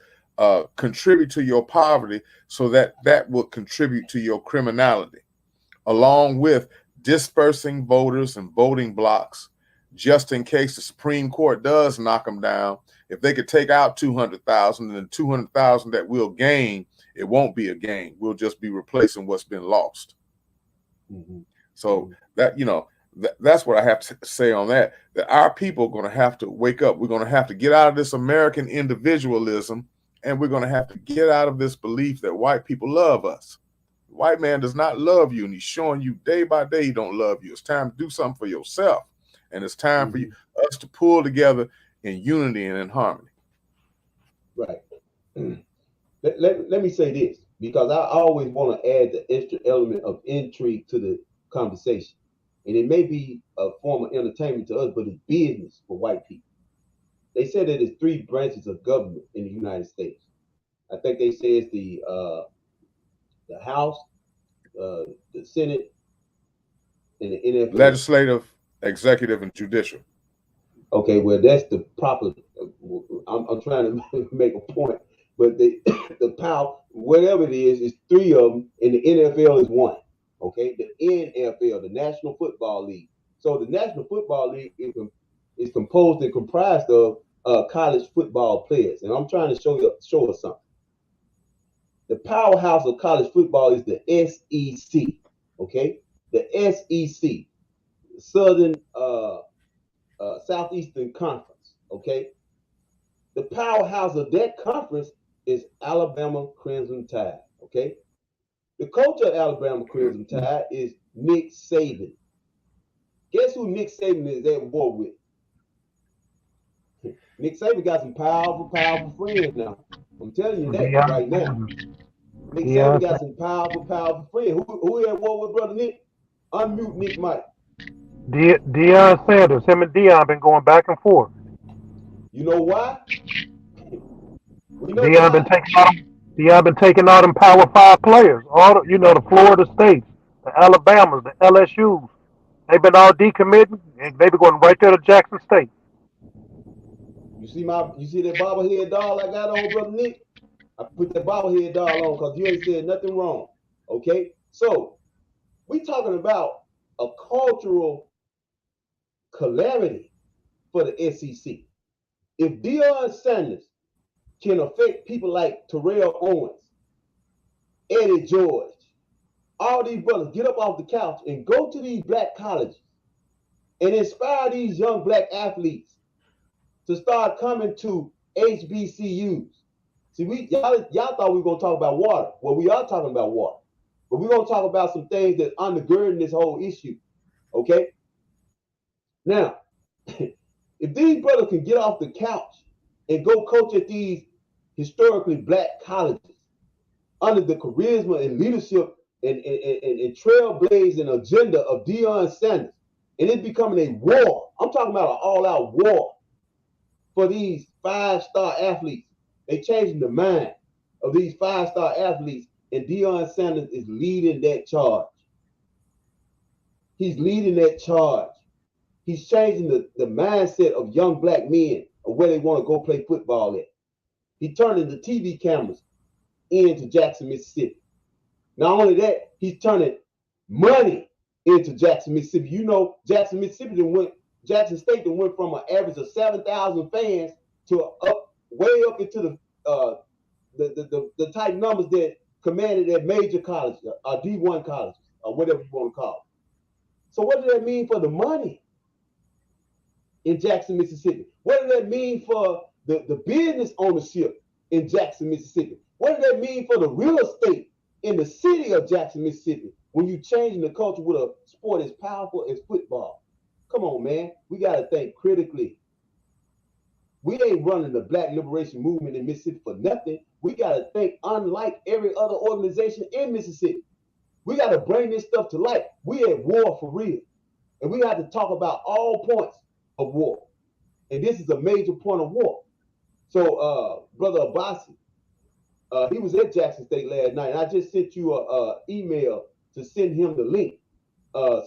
contribute to your poverty so that that will contribute to your criminality, along with dispersing voters and voting blocks just in case the Supreme Court does knock them down. If they could take out 200,000, and the 200,000 that we'll gain, it won't be a gain. We'll just be replacing what's been lost. So that, you know, that's what I have to say on that, that our people are going to have to wake up. We're going to have to get out of this American individualism, and we're going to have to get out of this belief that white people love us. The white man does not love you, and he's showing you day by day he don't love you. It's time to do something for yourself, and it's time for us to pull together in unity and in harmony. Right. Let me say this, because I always want to add the extra element of intrigue to the conversation. And it may be a form of entertainment to us, but it's business for white people. They said that there's 3 branches of government in the United States. I think they say it's the House, the Senate, and the NFL. Legislative, executive, and judicial. Okay, well, that's the proper. I'm trying to make a point, but the power, whatever it is 3 of them, and the NFL is 1. Okay, the NFL, the National Football League. So the National Football League is composed and comprised of college football players, and I'm trying to show us something. The powerhouse of college football is the SEC. Okay, the SEC, Southern Southeastern Conference. Okay, the powerhouse of that conference is Alabama Crimson Tide. Okay, the coach of Alabama Crimson Tide is Nick Saban. Guess who Nick Saban is at war with? Nick Saban got some powerful friends now. I'm telling you that right now. Nick Saban got some powerful friends. Who at war with, Brother Nick? Unmute Nick Mike. Deion Sanders. Him and Deion been going back and forth. You know why? Deion been taking all them Power 5 players. All the, the Florida States, the Alabamas, the LSUs. They've been all decommitting, and they been going right there to Jackson State. You see that bobblehead doll I got on, Brother Nick? I put that bobblehead doll on because you ain't said nothing wrong. Okay? So we talking about a cultural calamity for the SEC. If Deion Sanders can affect people like Terrell Owens, Eddie George, all these brothers, get up off the couch and go to these black colleges and inspire these young black athletes to start coming to HBCUs. See, y'all thought we were going to talk about water. Well, we are talking about water. But we're going to talk about some things that undergird this whole issue. Okay? Now, if these brothers can get off the couch and go coach at these historically black colleges under the charisma and leadership and trailblazing agenda of Deion Sanders, and it's becoming a war. I'm talking about an all-out war for these 5-star athletes. They changing the mind of these 5-star athletes, and Deion Sanders is leading that charge. He's leading that charge. He's changing the mindset of young black men of where they want to go play football at. He's turning the TV cameras into Jackson, Mississippi. Not only that, he's turning money into Jackson, Mississippi. You know, Jackson State went from an average of 7,000 fans to way up into the type numbers that commanded at major colleges, or D1 colleges, or whatever you want to call it. So what does that mean for the money in Jackson, Mississippi? What does that mean for the business ownership in Jackson, Mississippi? What does that mean for the real estate in the city of Jackson, Mississippi, when you changing the culture with a sport as powerful as football? Come on, man. We got to think critically. We ain't running the Black Liberation Movement in Mississippi for nothing. We got to think unlike every other organization in Mississippi. We got to bring this stuff to light. We at war for real. And we have to talk about all points of war. And this is a major point of war. So, Brother Abbasi, He was at Jackson State last night, and I just sent you a email to send him the link,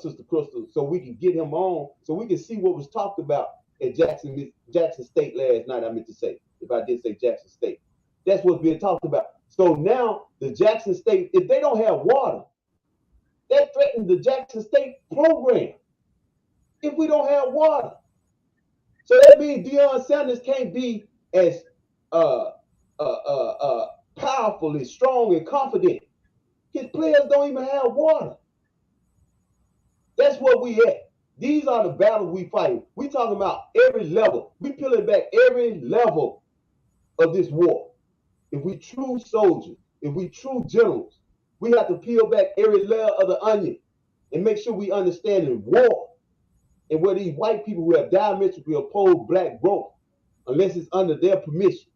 Sister Crystal, so we can get him on, so we can see what was talked about at Jackson State last night. I meant to say, if I did say Jackson State, that's what's being talked about. So now the Jackson State, if they don't have water, that threatens the Jackson State program. If we don't have water, so that means Deion Sanders can't be as uh, powerful and strong and confident. His players don't even have water. That's what we at. These are the battles we fight. We talking about every level. We peeling back every level of this war. If we true soldiers, if we true generals, we have to peel back every layer of the onion and make sure we understand the war and where these white people who have diametrically opposed black growth, unless it's under their permission.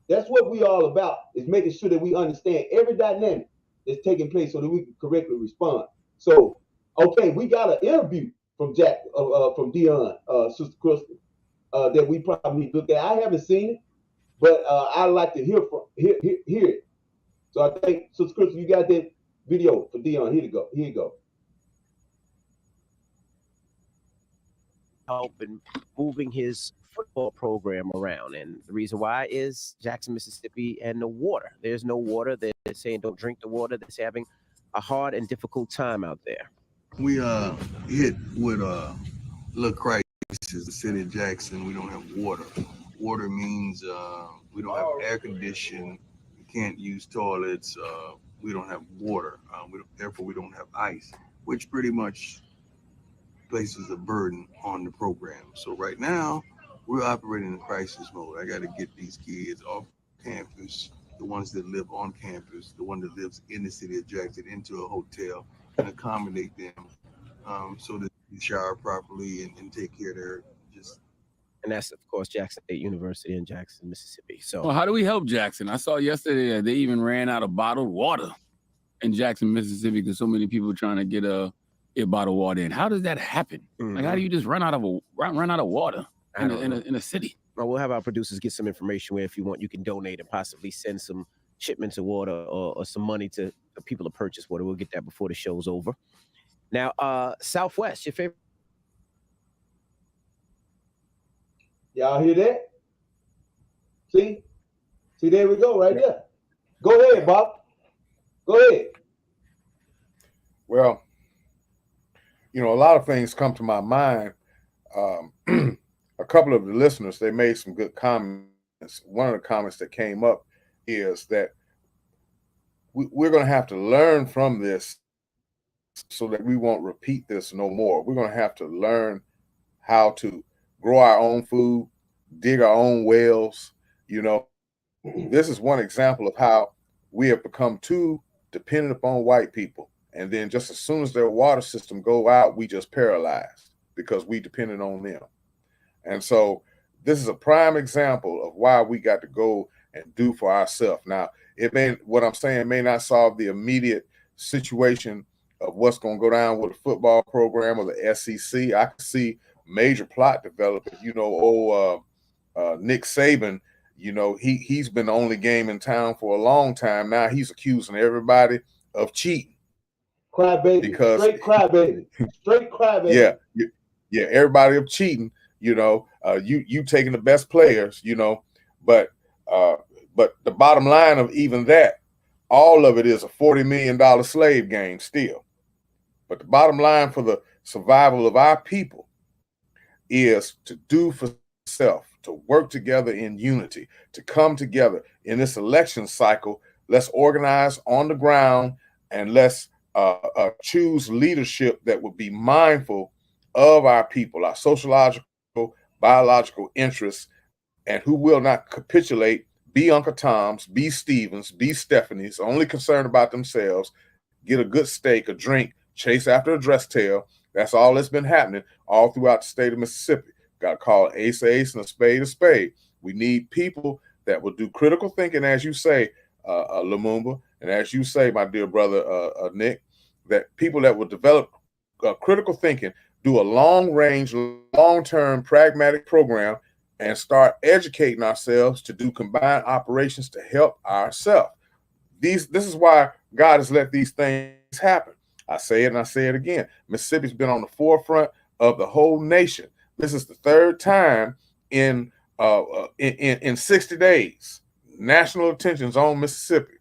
That's what we all about, is making sure that we understand every dynamic that's taking place so that we can correctly respond. So, okay, we got an interview from Deion, Sister Crystal, that we probably need to look at. I haven't seen it, but I'd like to hear it. So I think, Sister Crystal, you got that video for Deion. Here you go. Help in moving his football program around, and the reason why is Jackson, Mississippi, and the water. There's no water. They're saying don't drink the water. They're having a hard and difficult time out there. We hit with a little crisis. The city of Jackson, we don't have water. Water means we don't have air conditioning. We can't use toilets. We don't have water. Therefore, we don't have ice, which pretty much places a burden on the program. So right now, we're operating in crisis mode. I got to get these kids off campus, the ones that live on campus, the one that lives in the city of Jackson, into a hotel and accommodate them so that they shower properly and take care of their just. And that's, of course, Jackson State University in Jackson, Mississippi. So, well, how do we help Jackson? I saw yesterday that they even ran out of bottled water in Jackson, Mississippi, because so many people were trying to get a bottled water in. How does that happen? Mm-hmm. Like, how do you just run out of water in a city? Well, we'll have our producers get some information where, if you want, you can donate and possibly send some shipments of water or some money to people to purchase water. We'll get that before the show's over. Now, Southwest, your favorite. Y'all hear that? See, there we go, right there. Go ahead, Bob. Go ahead. Well, a lot of things come to my mind. A couple of the listeners, they made some good comments. One of the comments that came up is that we're going to have to learn from this so that we won't repeat this no more. We're going to have to learn how to grow our own food, dig our own wells. This is one example of how we have become too dependent upon white people. And then just as soon as their water system go out, we just paralyzed because we depended on them. And so this is a prime example of why we got to go and do for ourselves. Now, what I'm saying may not solve the immediate situation of what's going to go down with the football program or the SEC. I can see major plot development. Nick Saban, he's been the only game in town for a long time. Now he's accusing everybody of cheating. Crybaby. Straight crybaby. Yeah, everybody of cheating. You taking the best players, but the bottom line of even that, all of it is a $40 million slave game still. But the bottom line for the survival of our people is to do for self, to work together in unity, to come together in this election cycle. Let's organize on the ground and let's choose leadership that would be mindful of our people, our sociological, biological interests, and who will not capitulate, be Uncle Toms, be Stevens, be Stephanies, only concerned about themselves, get a good steak, a drink, chase after a dress tail. That's all that's been happening all throughout the state of Mississippi. Got to call ace and a spade. We need people that will do critical thinking, as you say, Lumumba, and as you say, my dear brother Nick, that people that will develop critical thinking, do a long-range, long-term pragmatic program, and start educating ourselves to do combined operations to help ourselves. This is why God has let these things happen. I say it and I say it again. Mississippi's been on the forefront of the whole nation. This is the third time in 60 days. National attention's on Mississippi.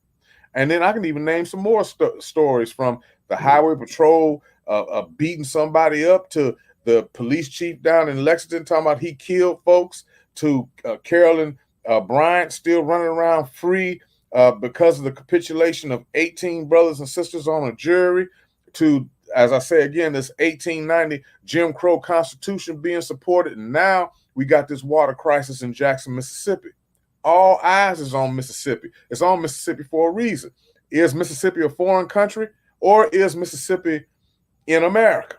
And then I can even name some more stories, from the highway patrol beating somebody up, to the police chief down in Lexington talking about he killed folks, to Carolyn Bryant still running around free because of the capitulation of 18 brothers and sisters on a jury, to, as I say again, this 1890 Jim Crow Constitution being supported. And now we got this water crisis in Jackson, Mississippi. All eyes is on Mississippi. It's on Mississippi for a reason. Is Mississippi a foreign country, or is Mississippi in America?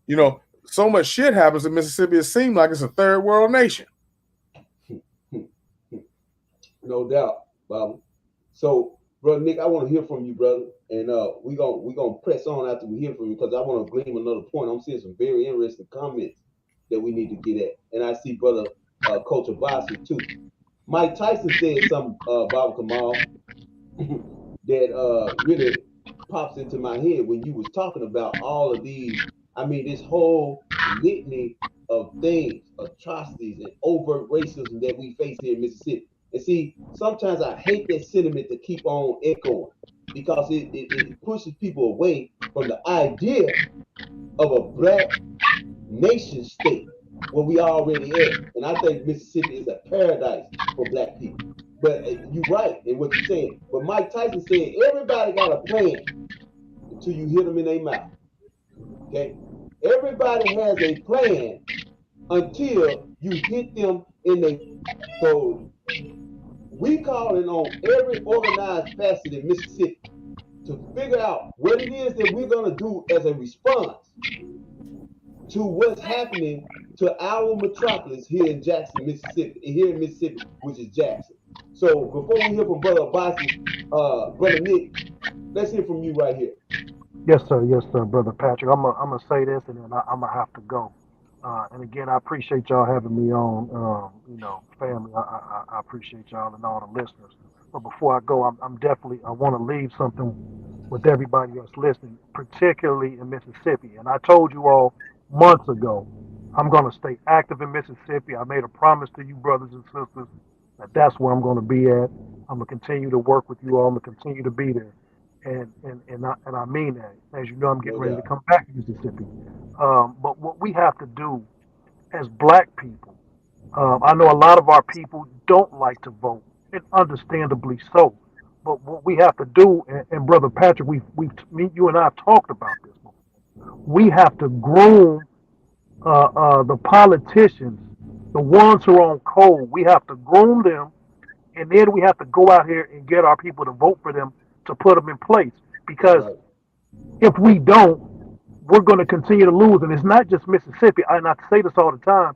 You know, so much shit happens in Mississippi, it seems like it's a third world nation. No doubt, Bob. So, Brother Nick, I want to hear from you, brother. And we're gonna press on after we hear from you, because I want to glean another point. I'm seeing some very interesting comments that we need to get at. And I see Brother Coach Abasi too. Mike Tyson said something, Baba Kamal, that really pops into my head when you was talking about all of these. I mean, this whole litany of things, atrocities, and overt racism that we face here in Mississippi. And see, sometimes I hate that sentiment to keep on echoing, because it pushes people away from the idea of a black nation state where we already at. And I think Mississippi is a paradise for black people. But you're right in what you're saying. But Mike Tyson said everybody got a plan until you hit them in their mouth. Okay? Everybody has a plan until you hit them in their. So we calling on every organized facet in Mississippi to figure out what it is that we're going to do as a response to what's happening to our metropolis here in Jackson, Mississippi, which is Jackson. So before we hear from Brother Abasi, Brother Nick, let's hear from you right here. Yes, sir, Brother Patrick. I'm gonna say this, and then I'm gonna have to go. And again, I appreciate y'all having me on. Family, I appreciate y'all and all the listeners. But before I go, I want to leave something with everybody else listening, particularly in Mississippi. And I told you all months ago, I'm going to stay active in Mississippi. I made a promise to you, brothers and sisters, that that's where I'm going to be at. I'm going to continue to work with you all. I'm going to continue to be there. And I mean that. As you know, I'm getting ready to come back to Mississippi. But what we have to do as black people, I know a lot of our people don't like to vote, and understandably so. But what we have to do, and Brother Patrick, you and I have talked about this before. We have to groom the politicians, the ones who are on code. We have to groom them, and then we have to go out here and get our people to vote for them to put them in place. Because if we don't, we're going to continue to lose. And it's not just Mississippi. And I say this all the time.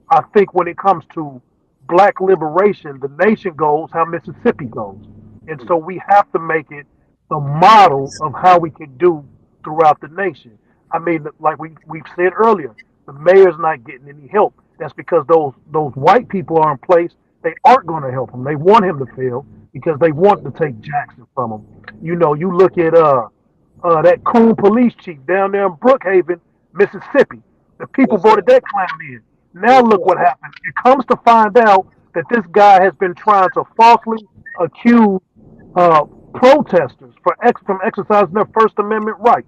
I think when it comes to black liberation, the nation goes how Mississippi goes. And so we have to make it the model of how we can do throughout the nation. I mean, like we've said earlier, the mayor's not getting any help. That's because those white people are in place. They aren't going to help him. They want him to fail because they want to take Jackson from him. You know, you look at that coon police chief down there in Brookhaven, Mississippi. The people voted that clown in. Now look what happened. It comes to find out that this guy has been trying to falsely accuse protesters from exercising their First Amendment right.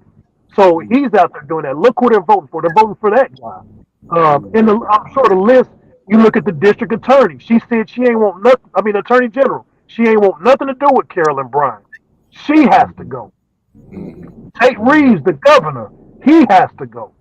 So he's out there doing that. Look who they're voting for. They're voting for that guy. I'm sure the list, you look at the district attorney. She said she ain't want nothing. I mean, attorney general. She ain't want nothing to do with Carolyn Bryant. She has to go. Tate Reeves, the governor, he has to go.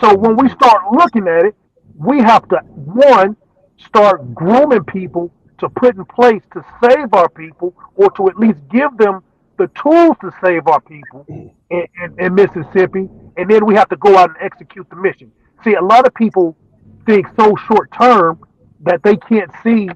So when we start looking at it, we have to, one, start grooming people to put in place to save our people, or to at least give them the tools to save our people in Mississippi. And then we have to go out and execute the mission. See, a lot of people think so short term that they can't see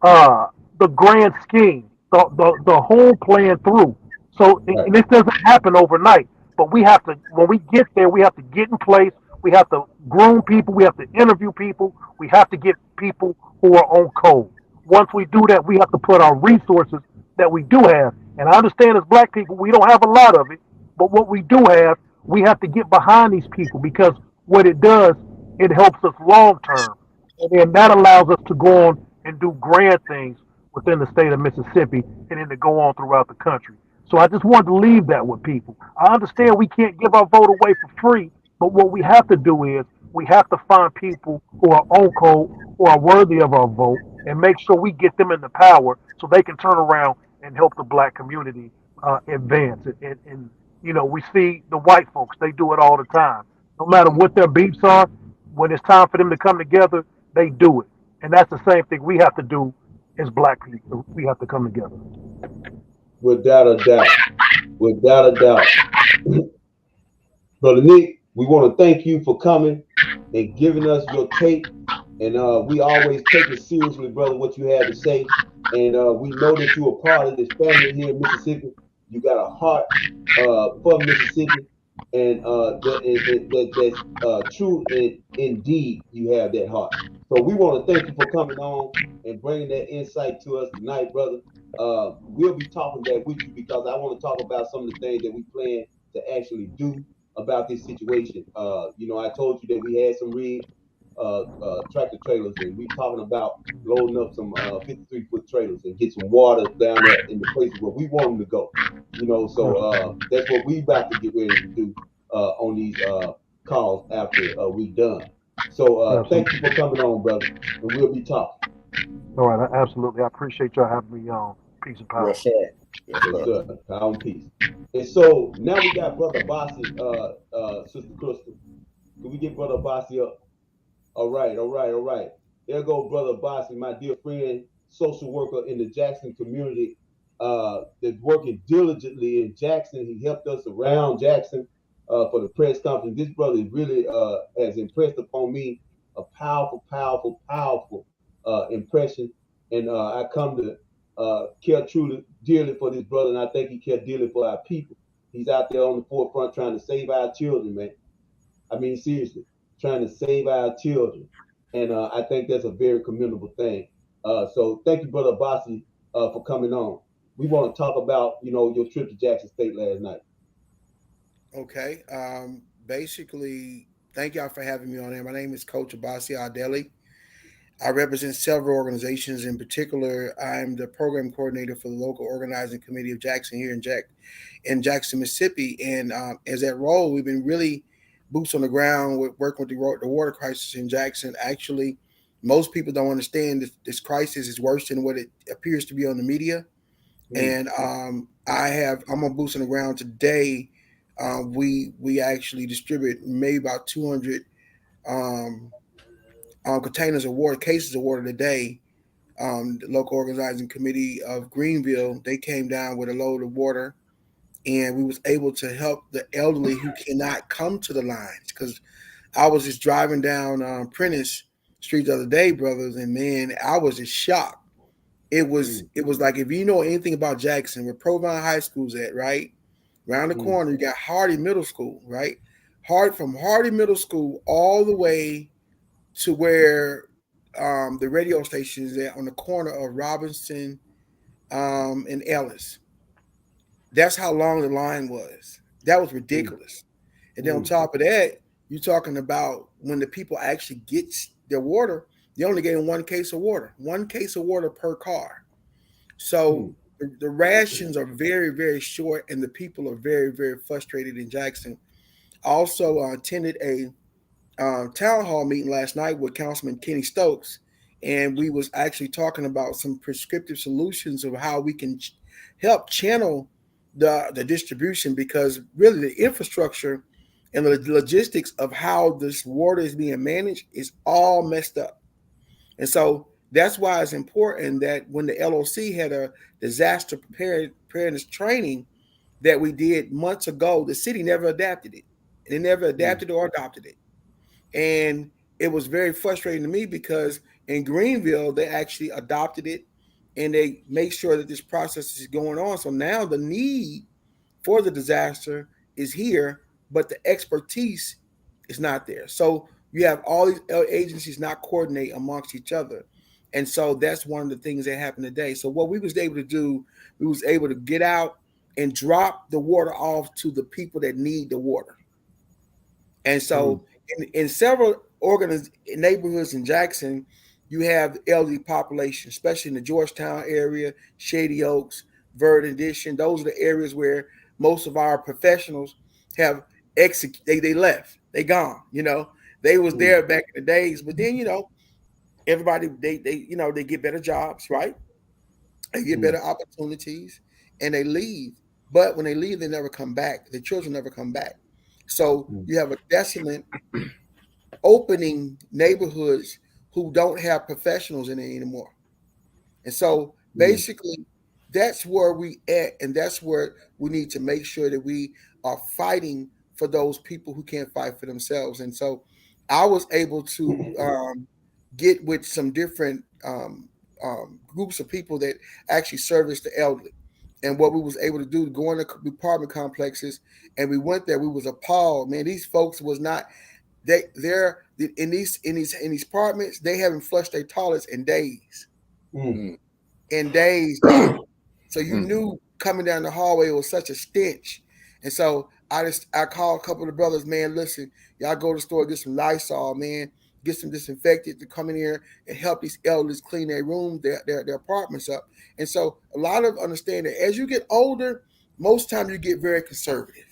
the grand scheme, the whole plan through. So and this doesn't happen overnight. But we have to, when we get there, we have to get in place. We have to groom people. We have to interview people. We have to get people who are on code. Once we do that, we have to put our resources that we do have. And I understand as black people, we don't have a lot of it, but what we do have, we have to get behind these people because what it does, it helps us long term. And then that allows us to go on and do grand things within the state of Mississippi and then to go on throughout the country. So I just wanted to leave that with people. I understand we can't give our vote away for free, but what we have to do is we have to find people who are on code, who are worthy of our vote, and make sure we get them in the power so they can turn around and help the black community advance. And you know, we see the white folks; they do it all the time. No matter what their beefs are, when it's time for them to come together, they do it. And that's the same thing we have to do as black people. We have to come together. Without a doubt. Without a doubt. Brother Nick, we want to thank you for coming and giving us your take. And we always take it seriously, brother, what you have to say. And we know that you're a part of this family here in Mississippi. You got a heart for Mississippi. And that's true. And indeed, you have that heart. So we want to thank you for coming on and bringing that insight to us tonight, brother. We'll be talking back with you because I want to talk about some of the things that we plan to actually do about this situation. You know, I told you that we had some rigs tractor trailers, and we talking about loading up some 53-foot trailers and get some water down there in the places where we want them to go. You know, so that's what we about to get ready to do on these calls after we done. So thank you for coming on, brother, and we'll be talking. All right, absolutely. I appreciate y'all having me on. Peace and power. Yes, sir. Yes, Yes, sir. sir. Power and peace. And so now we got Brother Bossy, Sister Crystal. Can we get Brother Bossy up? All right, all right, all right. There go Brother Bossy, my dear friend, social worker in the Jackson community, that's working diligently in Jackson. He helped us around Jackson for the press conference. This brother really has impressed upon me a powerful, powerful, powerful impression. And I come to care truly, dearly for this brother, and I think he cares dearly for our people. He's out there on the forefront trying to save our children, man. I mean, seriously, trying to save our children. And I think that's a very commendable thing. So thank you, Brother Abbasi, for coming on. We want to talk about, you know, your trip to Jackson State last night. Okay. Basically, thank y'all for having me on here. My name is Coach Abasi Adeli. I represent several organizations. In particular, I'm the program coordinator for the local organizing committee of Jackson here in Jackson, Mississippi. And as that role, we've been really boots on the ground with working with the water crisis in Jackson. Actually, most people don't understand this crisis is worse than what it appears to be on the media. And I'm on boots on the ground today. We actually distribute maybe about 200 um, containers of water, cases of water today. The local organizing committee of Greenville, they came down with a load of water, and we was able to help the elderly who cannot come to the lines. Because I was just driving down Prentice Street the other day, brothers, and man, I was just shocked. It was like, if you know anything about Jackson, where Provine High School's at, right? Around the corner, you got Hardy Middle School, right? From Hardy Middle School all the way to where the radio station is at on the corner of Robinson and Ellis. That's how long the line was. That was ridiculous. And then on top of that, you're talking about when the people actually get their water, they only getting one case of water per car. So the rations are very, very short, and the people are very, very frustrated in Jackson. I also attended a town hall meeting last night with Councilman Kenny Stokes, and we was actually talking about some prescriptive solutions of how we can help channel the distribution, because really the infrastructure and the logistics of how this water is being managed is all messed up. And so that's why it's important that when the LOC had a disaster preparedness training that we did months ago, the city never adapted it. They never adapted or adopted it. And it was very frustrating to me because in Greenville, they actually adopted it and they make sure that this process is going on. So now the need for the disaster is here, but the expertise It's not there. So you have all these agencies not coordinate amongst each other. And so that's one of the things that happened today. So what we was able to do, we was able to get out and drop the water off to the people that need the water. And so in several neighborhoods in Jackson, you have the elderly population, especially in the Georgetown area, Shady Oaks, Verdant Addition. Those are the areas where most of our professionals have they left. They gone. They was there back in the days, but then everybody they get better jobs, right? They get better opportunities and they leave. But when they leave, they never come back. The children never come back. So you have a desolate opening neighborhoods who don't have professionals in it anymore. And so basically that's where we at, and that's where we need to make sure that we are fighting for those people who can't fight for themselves. And so I was able to get with some different groups of people that actually service the elderly. And what we was able to do, go in the apartment complexes, and we went there. We was appalled, man. These folks was not they're in these apartments. They haven't flushed their toilets in days, in days, Doc. So you knew coming down the hallway was such a stench. And so I called a couple of the brothers, man. Listen, y'all go to the store, get some Lysol, man. Get some disinfectant to come in here and help these elders clean their rooms, their apartments up. And so a lot of understand that as you get older, most times you get very conservative.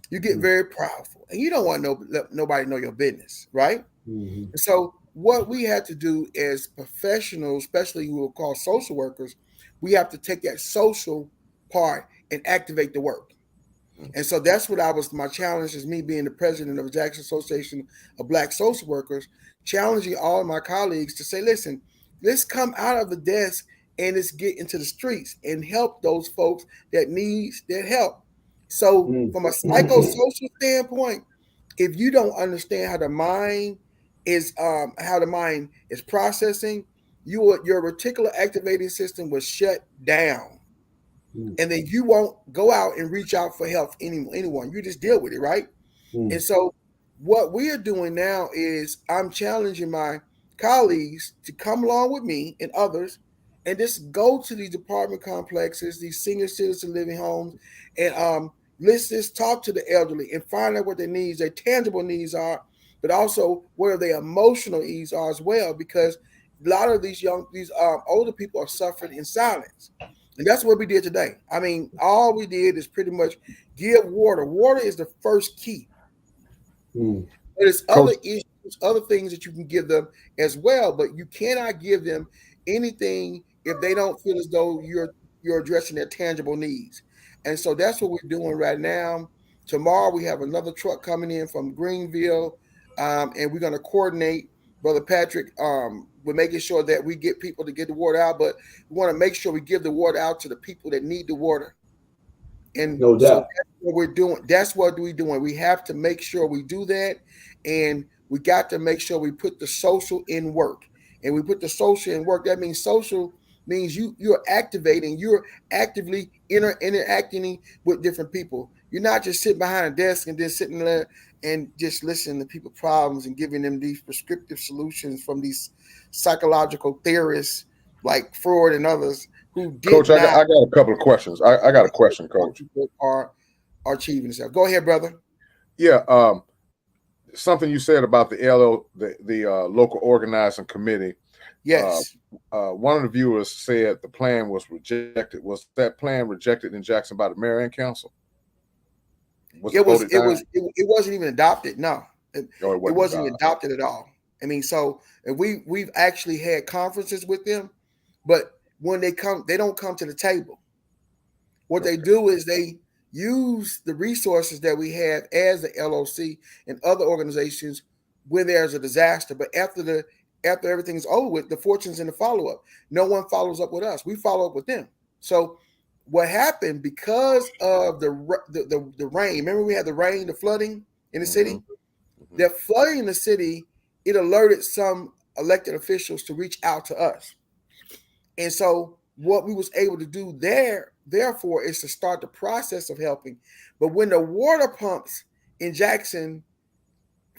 You get very proudful, and you don't want nobody to know your business, right? And so what we had to do as professionals, especially who we'll call social workers, we have to take that social part and activate the work. And so that's what my challenge is, me being the president of the Jackson Association of Black Social Workers, challenging all of my colleagues to say, listen, let's come out of the desk and let's get into the streets and help those folks that needs that help. So from a psychosocial standpoint, if you don't understand how the mind is processing, your reticular activating system was shut down. And then you won't go out and reach out for help anyone. You just deal with it, right? And so what we are doing now is I'm challenging my colleagues to come along with me and others and just go to these apartment complexes, these senior citizen living homes, and let's just talk to the elderly and find out what their needs, their tangible needs are, but also what their emotional needs are as well, because a lot of these older people are suffering in silence. And that's what we did today. I mean, all we did is pretty much give water. Water is the first key. But there's other issues, other things that you can give them as well, but you cannot give them anything if they don't feel as though you're addressing their tangible needs. And so that's what we're doing right now. Tomorrow we have another truck coming in from Greenville, and we're going to coordinate, Brother Patrick, we're making sure that we get people to get the water out, but we want to make sure we give the water out to the people that need the water. And so that's what we're doing. That's what we're doing. We have to make sure we do that. And we got to make sure we put the social in work. And we put the social in work. That means social means you're activating, you're actively interacting with different people. You're not just sitting behind a desk and just sitting there and just listening to people's problems and giving them these prescriptive solutions from these psychological theorists like Freud and others who did Coach, not. I got a couple of questions. I got a question, Coach. Are achieving themselves. Go ahead, brother. Yeah, something you said about the local organizing committee. Yes. One of the viewers said the plan was rejected. Was that plan rejected in Jackson by the mayor and council? It wasn't even adopted. No, it wasn't even adopted at all. I mean, so we've actually had conferences with them, but when they come, they don't come to the table. What they do is they use the resources that we have as the LOC and other organizations when there's a disaster. But after everything's over with, the fortune's in the follow-up. No one follows up with us. We follow up with them. So what happened because of the rain? Remember, we had the rain, the flooding in the city. The flooding in the city, it alerted some elected officials to reach out to us. And so what we was able to do therefore, is to start the process of helping. But when the water pumps in Jackson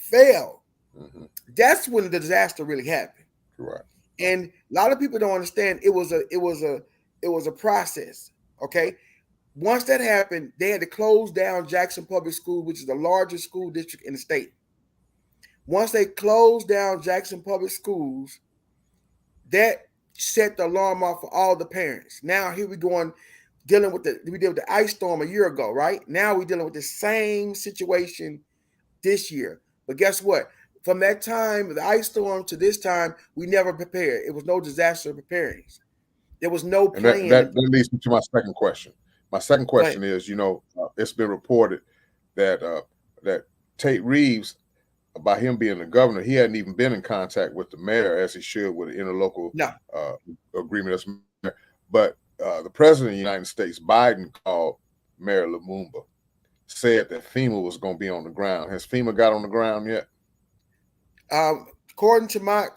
failed, Mm-hmm. that's when the disaster really happened. Right. And a lot of people don't understand it was a process. Okay. Once that happened, they had to close down Jackson Public School, which is the largest school district in the state. Once they closed down Jackson Public Schools, that set the alarm off for all the parents. Now here we going dealing with we dealt with the ice storm a year ago, right? Now we're dealing with the same situation this year. But guess what? From that time, the ice storm to this time, we never prepared. It was no disaster preparedness. There was no And plan. that leads me to my second question. My second question is, it's been reported that that Tate Reeves, by him being the governor, he hadn't even been in contact with the mayor as he should with an interlocal agreement. But the president of the United States, Biden, called Mayor Lumumba, said that FEMA was going to be on the ground. Has FEMA got on the ground yet? According to my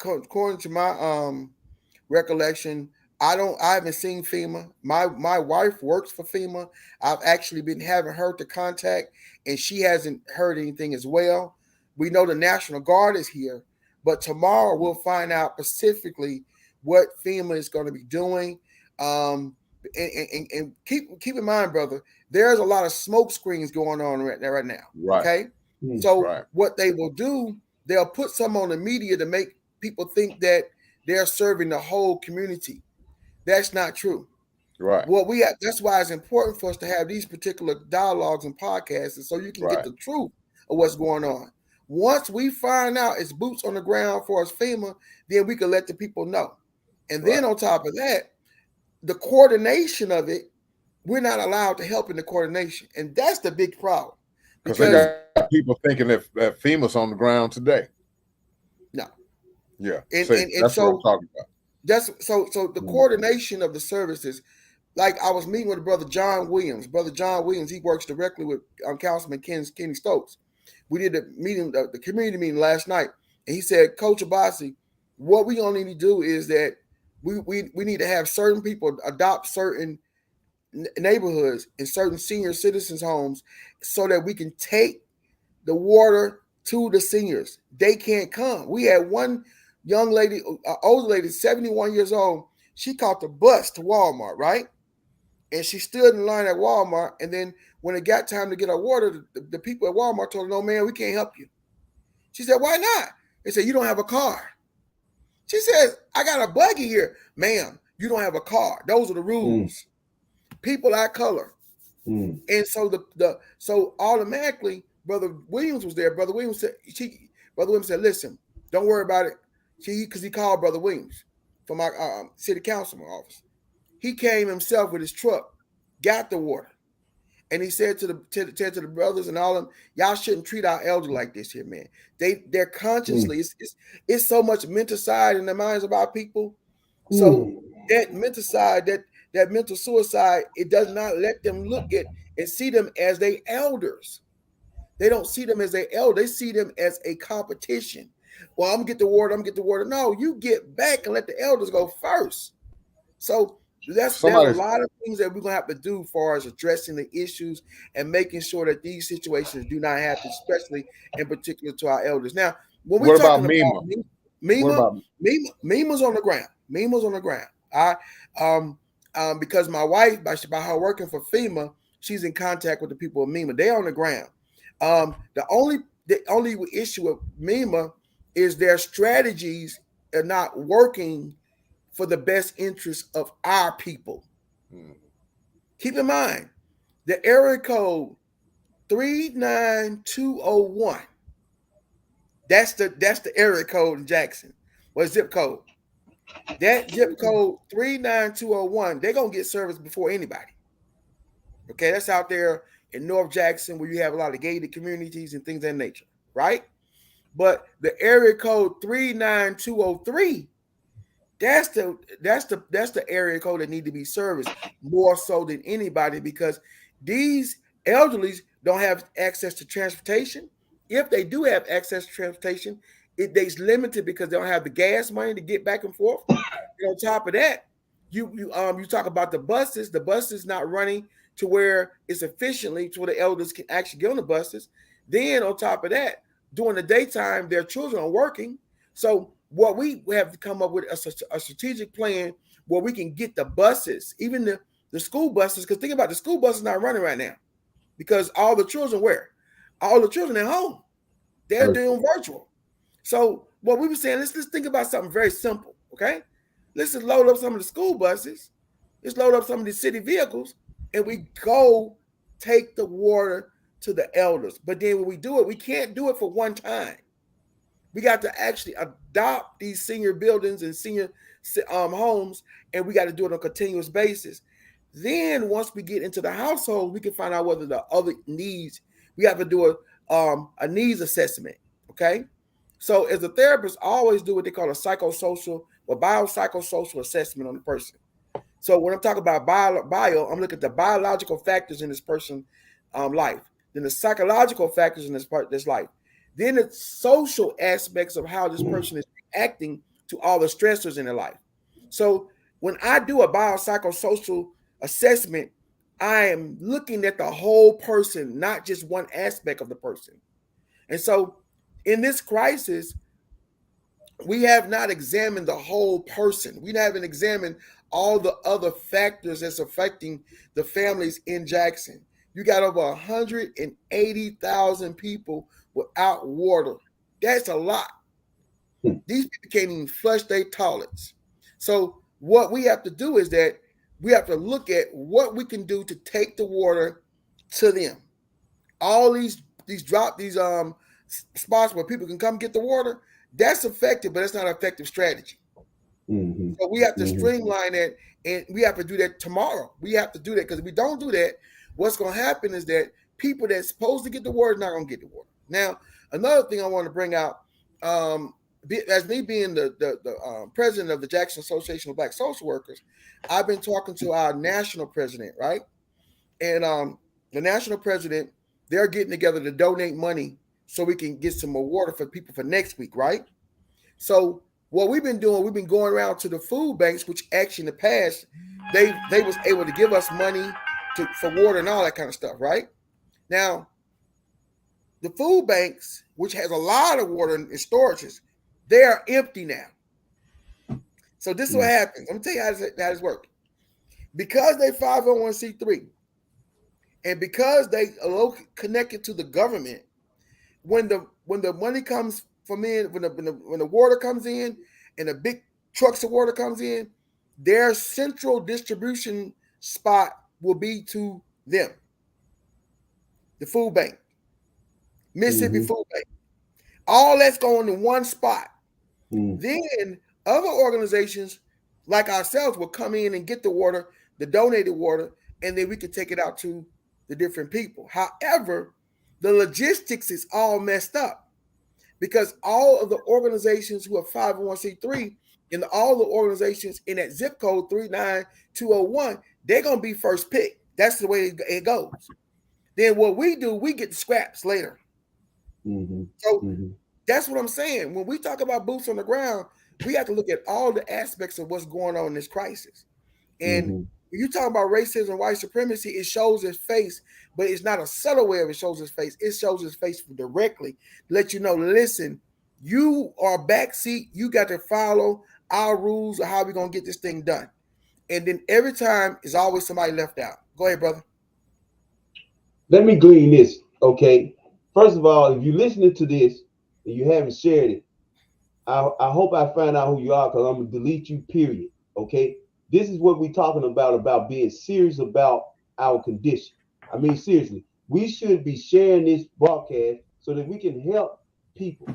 recollection, I haven't seen FEMA. My wife works for FEMA. I've actually been having her to contact, and she hasn't heard anything as well. We know the National Guard is here, but tomorrow we'll find out specifically what FEMA is going to be doing. And keep in mind, brother, there's a lot of smoke screens going on right now. Right. Okay. So what they will do, they'll put some on the media to make people think that they're serving the whole community. That's not true. Right. That's why it's important for us to have these particular dialogues and podcasts, so you can get the truth of what's going on. Once we find out it's boots on the ground for us FEMA, then we can let the people know. And then on top of that, the coordination of it, we're not allowed to help in the coordination. And that's the big problem. Because they got people thinking that FEMA's on the ground today. No. Yeah. And that's so what I'm talking about. That's so the coordination of the services. Like I was meeting with Brother John Williams. Brother John Williams, he works directly with Councilman Kenny Stokes. We did a meeting, the community meeting last night, and he said, Coach Abasi, what we gonna need to do is that we need to have certain people adopt certain neighborhoods and certain senior citizens' homes so that we can take the water to the seniors. They can't come. We had one young lady, older lady, 71 years old. She caught the bus to Walmart, right? And she stood in line at Walmart. And then when it got time to get her water, the people at Walmart told her, no, man, we can't help you. She said, why not? They said, you don't have a car. She said, I got a buggy here. Ma'am, you don't have a car. Those are the rules. People our color. And so so automatically, Brother Williams was there. Brother Williams said, listen, don't worry about it. Because he called Brother Williams from our city councilman office. He came himself with his truck, got the water. And he said to the brothers and all of them, y'all shouldn't treat our elder like this here, man. They're consciously, it's so much mental side in the minds of our people. So that mental side, that mental suicide, it does not let them look at and see them as they elders. They don't see them as their elder. They see them as a competition. Well, I'm gonna get the water. No, you get back and let the elders go first. So there's a lot of things that we're gonna have to do as far as addressing the issues and making sure that these situations do not happen, especially in particular to our elders. Now, when we're talking about MEMA's on the ground. MEMA's on the ground. Because my wife, by her working for FEMA, she's in contact with the people of MEMA. They're on the ground. The only issue with MEMA is their strategies are not working for the best interest of our people. Keep in mind, the area code 39201. That's the area code in Jackson. What zip code? That zip code 39201, they're gonna get service before anybody. Okay, that's out there in North Jackson where you have a lot of gated communities and things of that nature, right? But the area code 39203, that's the area code that need to be serviced more so than anybody, because these elderlies don't have access to transportation. If they do have access to transportation, they's limited because they don't have the gas money to get back and forth. And on top of that, you talk about the buses. The buses not running to where it's efficiently to where the elders can actually get on the buses. Then on top of that, during the daytime, their children are working. So what we have to come up with a strategic plan where we can get the buses, even the school buses, because think about the school buses not running right now because all the children where? All the children at home. They're doing virtual. So what we were saying, let's think about something very simple, okay? Let's just load up some of the school buses, let's load up some of the city vehicles, and we go take the water to the elders. But then when we do it, we can't do it for one time. We got to actually adopt these senior buildings and senior homes, and we got to do it on a continuous basis. Then once we get into the household, we can find out whether the other needs. We have to do a needs assessment. Okay, so as a therapist, I always do what they call a psychosocial or biopsychosocial assessment on the person. So when I'm talking about bio, I'm looking at the biological factors in this person's life, then the psychological factors in this life, then the social aspects of how this person is reacting to all the stressors in their life. So when I do a biopsychosocial assessment, I am looking at the whole person, not just one aspect of the person. And so in this crisis, we have not examined the whole person. We haven't examined all the other factors that's affecting the families in Jackson. You got over 180,000 people without water. That's a lot. These people can't even flush their toilets. So what we have to do is that we have to look at what we can do to take the water to them. All these spots where people can come get the water, that's effective, but it's not an effective strategy. Mm-hmm. So we have to streamline it, and we have to do that tomorrow. We have to do that because if we don't do that, what's going to happen is that people that's supposed to get the water are not going to get the water. Now, another thing I want to bring out, as me being the president of the Jackson Association of Black Social Workers, I've been talking to our national president, right? And the national president, they're getting together to donate money so we can get some more water for people for next week, right? So what we've been doing, we've been going around to the food banks, which actually in the past, they was able to give us money for water and all that kind of stuff, right? Now, the food banks, which has a lot of water in storages, they are empty now. So this is what happens. Let me tell you how this works. Because they 501c3, and because they are connected to the government, when the money comes from in, when the water comes in, and the big trucks of water comes in, their central distribution spot will be to them. The food bank, Mississippi Food Bank. All that's going to one spot. Then other organizations like ourselves will come in and get the water, the donated water, and then we can take it out to the different people. However, the logistics is all messed up because all of the organizations who are 501c3 and all the organizations in that zip code 39201, they're going to be first pick. That's the way it goes. Then what we do, we get the scraps later. So that's what I'm saying. When we talk about boots on the ground, we have to look at all the aspects of what's going on in this crisis. And when you talk about racism, white supremacy, it shows its face, but it's not a subtle way of it shows its face. It shows its face directly to let you know, listen, you are backseat. You got to follow our rules of how we're going to get this thing done. And then every time is always somebody left out. Go ahead, brother. Let me glean this, okay? First of all, if you're listening to this and you haven't shared it, I hope I find out who you are because I'm going to delete you, period, okay? This is what we're talking about being serious about our condition. I mean, seriously, we should be sharing this broadcast so that we can help people,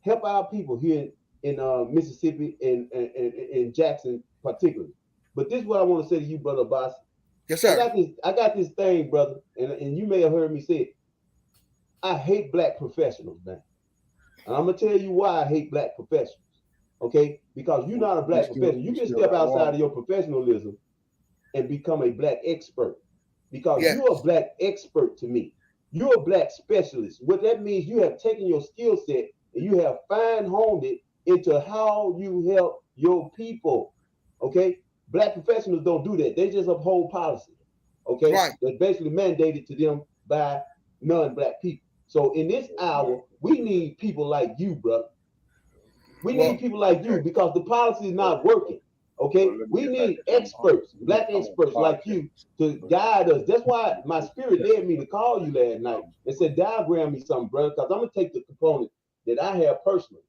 help our people here in Mississippi and Jackson particularly. But this is what I want to say to you, Brother Boss. Yes, sir. I got this thing, brother, and you may have heard me say it. I hate black professionals, man. And I'm going to tell you why I hate black professionals. Okay, because you're not a black professional. You can step outside of your professionalism and become a black expert because you're a black expert to me. You're a black specialist. What that means, you have taken your skill set and you have fine-honed it into how you help your people. Okay, black professionals don't do that. They just uphold policy. Okay, that's basically mandated to them by non-black people. So in this hour, we need people like you, brother. We Well, need people like you because the policy is not working. Okay, we need experts, black experts like you to guide us. That's why my spirit led me to call you last night and said, diagram me something, brother, because I'm gonna take the component that I have personally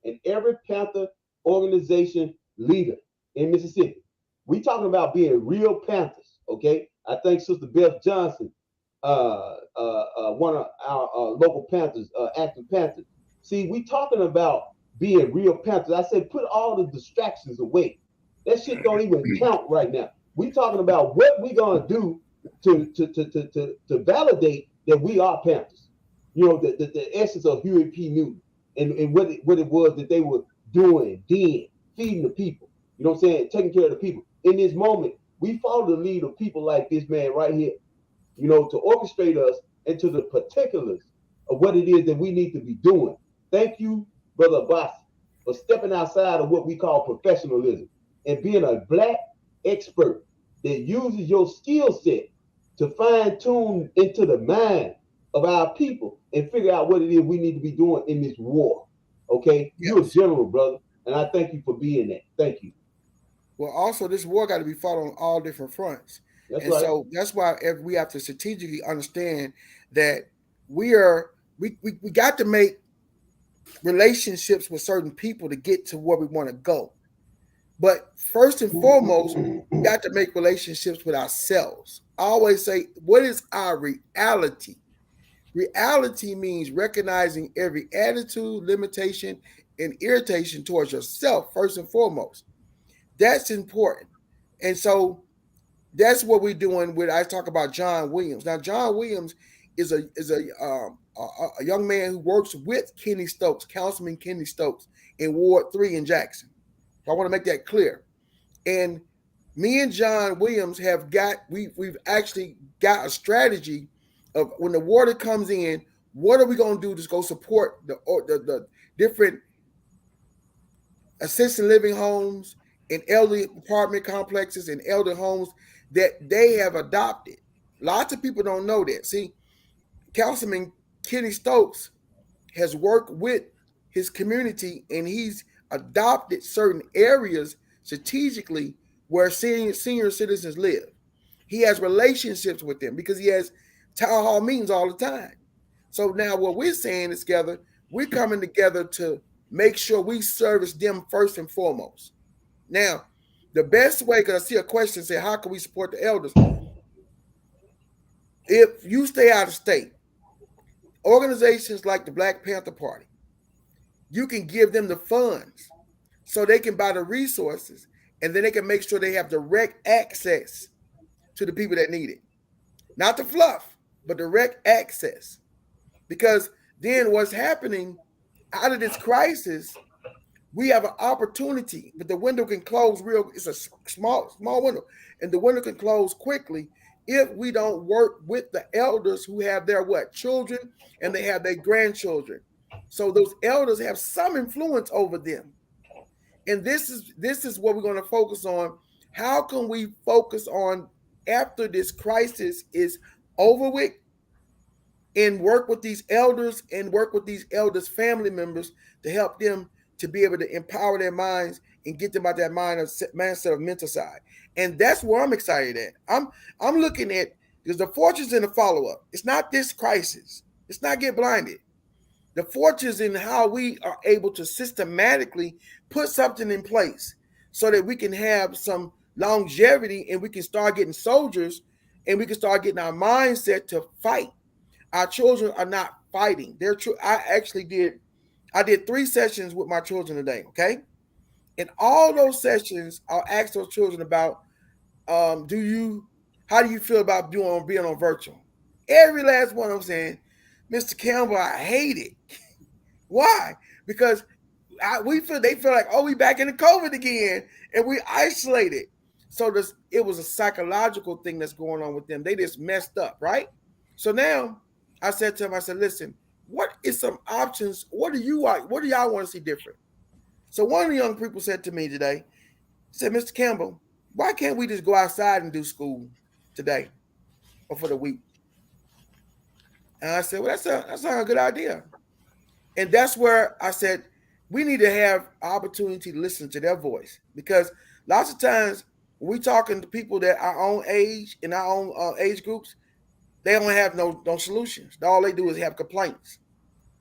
and every Panther organization leader in Mississippi. We talking about being real Panthers, okay? I think Sister Beth Johnson, one of our local Panthers, active Panthers. See, we talking about being real Panthers. I said, put all the distractions away. That shit don't even count right now. We talking about what we gonna do to validate that we are Panthers. You know, the essence of Huey P. Newton and what it was that they were doing, then feeding the people. You know what I'm saying? Taking care of the people. In this moment, we follow the lead of people like this man right here, you know, to orchestrate us into the particulars of what it is that we need to be doing. Thank you, Brother Abbas, for stepping outside of what we call professionalism and being a black expert that uses your skill set to fine tune into the mind of our people and figure out what it is we need to be doing in this war. Okay? Yes. You're a general, brother, and I thank you for being that. Thank you. Well, also, this war got to be fought on all different fronts. That's and right. So that's why we have to strategically understand that we got to make relationships with certain people to get to where we want to go. But first and foremost, we got to make relationships with ourselves. I always say, what is our reality? Reality means recognizing every attitude, limitation, and irritation towards yourself, first and foremost. That's important. And so that's what we're doing with, I talk about John Williams. Now, John Williams is a young man who works with Kenny Stokes, Councilman Kenny Stokes in Ward 3 in Jackson. So I want to make that clear. And me and John Williams we've actually got a strategy of when the water comes in, what are we going to do to go support the different assisted living homes and elderly apartment complexes and elder homes that they have adopted. Lots of people don't know that. See, Councilman Kenny Stokes has worked with his community and he's adopted certain areas strategically where senior citizens live. He has relationships with them because he has town hall meetings all the time. So now what we're saying is together, we're coming together to make sure we service them first and foremost. Now, the best way, because I see a question say, how can we support the elders? If you stay out of state, organizations like the Black Panther Party, you can give them the funds so they can buy the resources and then they can make sure they have direct access to the people that need it. Not the fluff, but direct access. Because then what's happening out of this crisis, we have an opportunity, but the window can close it's a small window, and the window can close quickly if we don't work with the elders who have their children and they have their grandchildren. So those elders have some influence over them. And this is what we're going to focus on. How can we focus on after this crisis is over with and work with these elders and work with these elders' family members to help them to be able to empower their minds and get them out that mindset of mental side. And that's where I'm excited at. I'm looking at, because the fortune's in the follow-up. It's not this crisis. It's not get blinded. The fortune's in how we are able to systematically put something in place so that we can have some longevity and we can start getting soldiers and we can start getting our mindset to fight. Our children are not fighting. I did 3 sessions with my children today, okay? In all those sessions, I'll ask those children about, how do you feel about being on virtual? Every last one of them saying, Mr. Campbell, I hate it. Why? Because they feel like, we back in the COVID again, and we isolated. So it was a psychological thing that's going on with them. They just messed up, right? So now I said to them, I said, listen, what is some options? What do y'all want to see different? So one of the young people said to me today, said, Mr. Campbell, why can't we just go outside and do school today or for the week? And I said, well, that's not a good idea. And that's where I said, we need to have opportunity to listen to their voice, because lots of times when we talking to people that our own age in our own age groups, they don't have no solutions. All they do is have complaints.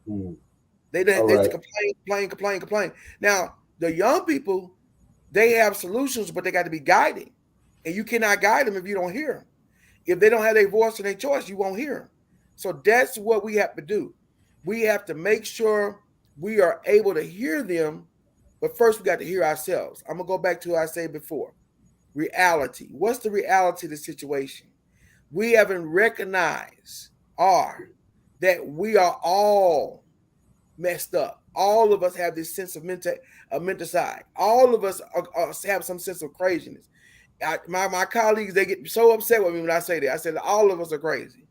They All they right. complain. Now the young people, they have solutions, but they got to be guided, and you cannot guide them if you don't hear them. If they don't have their voice and their choice, you won't hear them. So that's what we have to do. We have to make sure we are able to hear them, but first we got to hear ourselves. I'm gonna go back to what I said before. Reality. What's the reality of the situation? We haven't recognized that we are all messed up. All of us have this sense of mental side. All of us have some sense of craziness. My colleagues, they get so upset with me when I say that. I said all of us are crazy.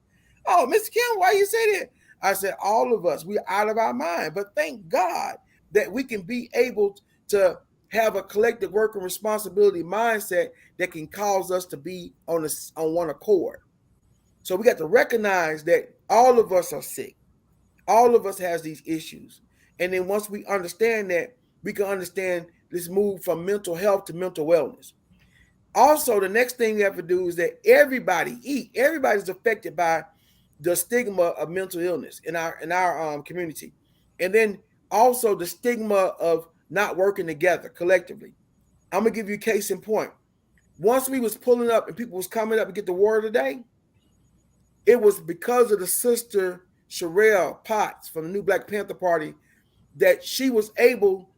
Oh, Mr. Kim, why you say that? I said all of us, we're out of our mind. But thank God that we can be able to have a collective working responsibility mindset that can cause us to be on one accord. So we got to recognize that all of us are sick. All of us has these issues. And then once we understand that, we can understand this move from mental health to mental wellness. Also, the next thing we have to do is that everybody's affected by the stigma of mental illness in our community. And then also the stigma of not working together collectively. I'm gonna give you a case in point. Once we was pulling up and people was coming up to get the water today, it was because of the sister Sherelle Potts from the New Black Panther Party that she was able